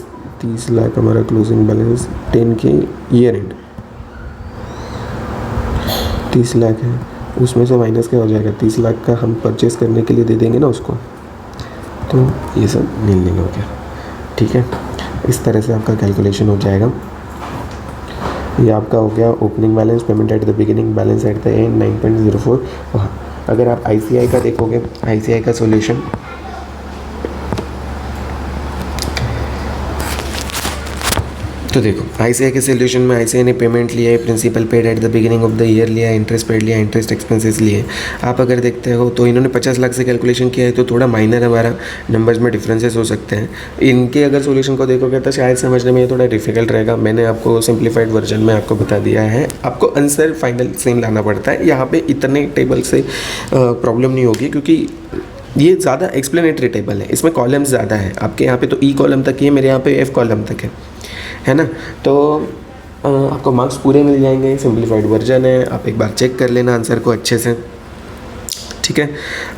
30 लाख हमारा क्लोजिंग बैलेंस 10 के ईयर एंड 30 लाख है। उसमें से माइनस क्या हो जाएगा, 30 लाख का हम परचेस करने के लिए दे देंगे ना उसको, तो ये सब नील हो गया, ठीक है। इस तरह से आपका कैलकुलेशन हो जाएगा। ये आपका हो गया opening balance, payment at the beginning, balance eight the and 9.04। अगर आप ICI का देखोगे, ICI का सॉल्यूशन, तो देखो ICI के सोल्यूशन में ICI ने पेमेंट लिया है, principal paid at the beginning of the year लिया है, इंटरेस्ट पेड लिया, इंटरेस्ट एक्सपेंसेस लिए। आप अगर देखते हो तो इन्होंने 50 लाख से कैलकुलेशन किया है, तो थोड़ा माइनर हमारा नंबर्स में डिफरेंसेस हो सकते हैं। इनके अगर सोल्यूशन को देखोगे तो शायद समझने में ये थोड़ा डिफिकल्ट रहेगा। मैंने आपको सिंप्लीफाइड वर्जन में आपको बता दिया है, आपको आंसर फाइनल सेम लाना पड़ता है। यहाँ पे इतने टेबल से प्रॉब्लम नहीं होगी, क्योंकि ये ज़्यादा एक्सप्लेनेटरी टेबल है, इसमें कॉलम्स ज़्यादा है। आपके यहाँ पे तो E कॉलम तक ही है, मेरे यहाँ पे F कॉलम तक है ना। तो आपको मार्क्स पूरे मिल जाएंगे, सिंप्लीफाइड वर्जन है, आप एक बार चेक कर लेना आंसर को अच्छे से, ठीक है।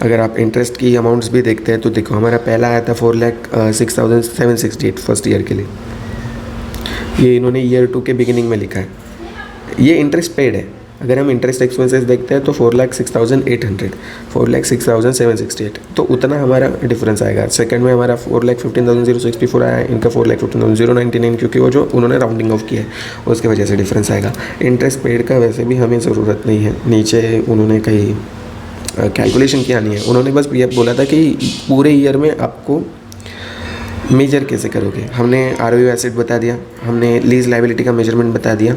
अगर आप इंटरेस्ट की अमाउंट्स भी देखते हैं तो देखो हमारा पहला आया था 4,06,768 फर्स्ट ईयर के लिए, ये इन्होंने ईयर 2 के बिगिनिंग में लिखा है। ये इंटरेस्ट पेड है। अगर हम इंटरेस्ट एक्सपेंसेस देखते हैं तो 4,06,800, 4,06,768, तो उतना हमारा डिफरेंस आएगा। सेकंड में हमारा 4,15,064 आया है, इनका 4,15,099, क्योंकि वो जो उन्होंने राउंडिंग ऑफ किया है उसकी वजह से डिफरेंस आएगा। इंटरेस्ट पेड का वैसे भी हमें ज़रूरत नहीं है, नीचे उन्होंने कहीं कैलकुलेशन किया नहीं है। उन्होंने बस ये बोला था कि पूरे ईयर में आपको मेजर कैसे करोगे। हमने ROU एसेट बता दिया, हमने लीज लाइबिलिटी का मेजरमेंट बता दिया,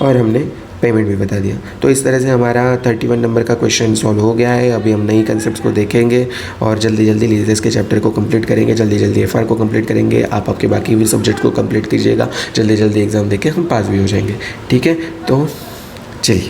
और हमने पेमेंट भी बता दिया। तो इस तरह से हमारा 31 नंबर का क्वेश्चन सॉल्व हो गया है। अभी हम नई कंसेप्ट्स को देखेंगे और जल्दी जल्दी लीजेस के चैप्टर को कंप्लीट करेंगे, जल्दी जल्दी FR को कंप्लीट करेंगे। आप आपके बाकी भी सब्जेक्ट को कंप्लीट कीजिएगा, जल्दी जल्दी एग्ज़ाम देके हम पास भी हो जाएंगे, ठीक है। तो चलिए।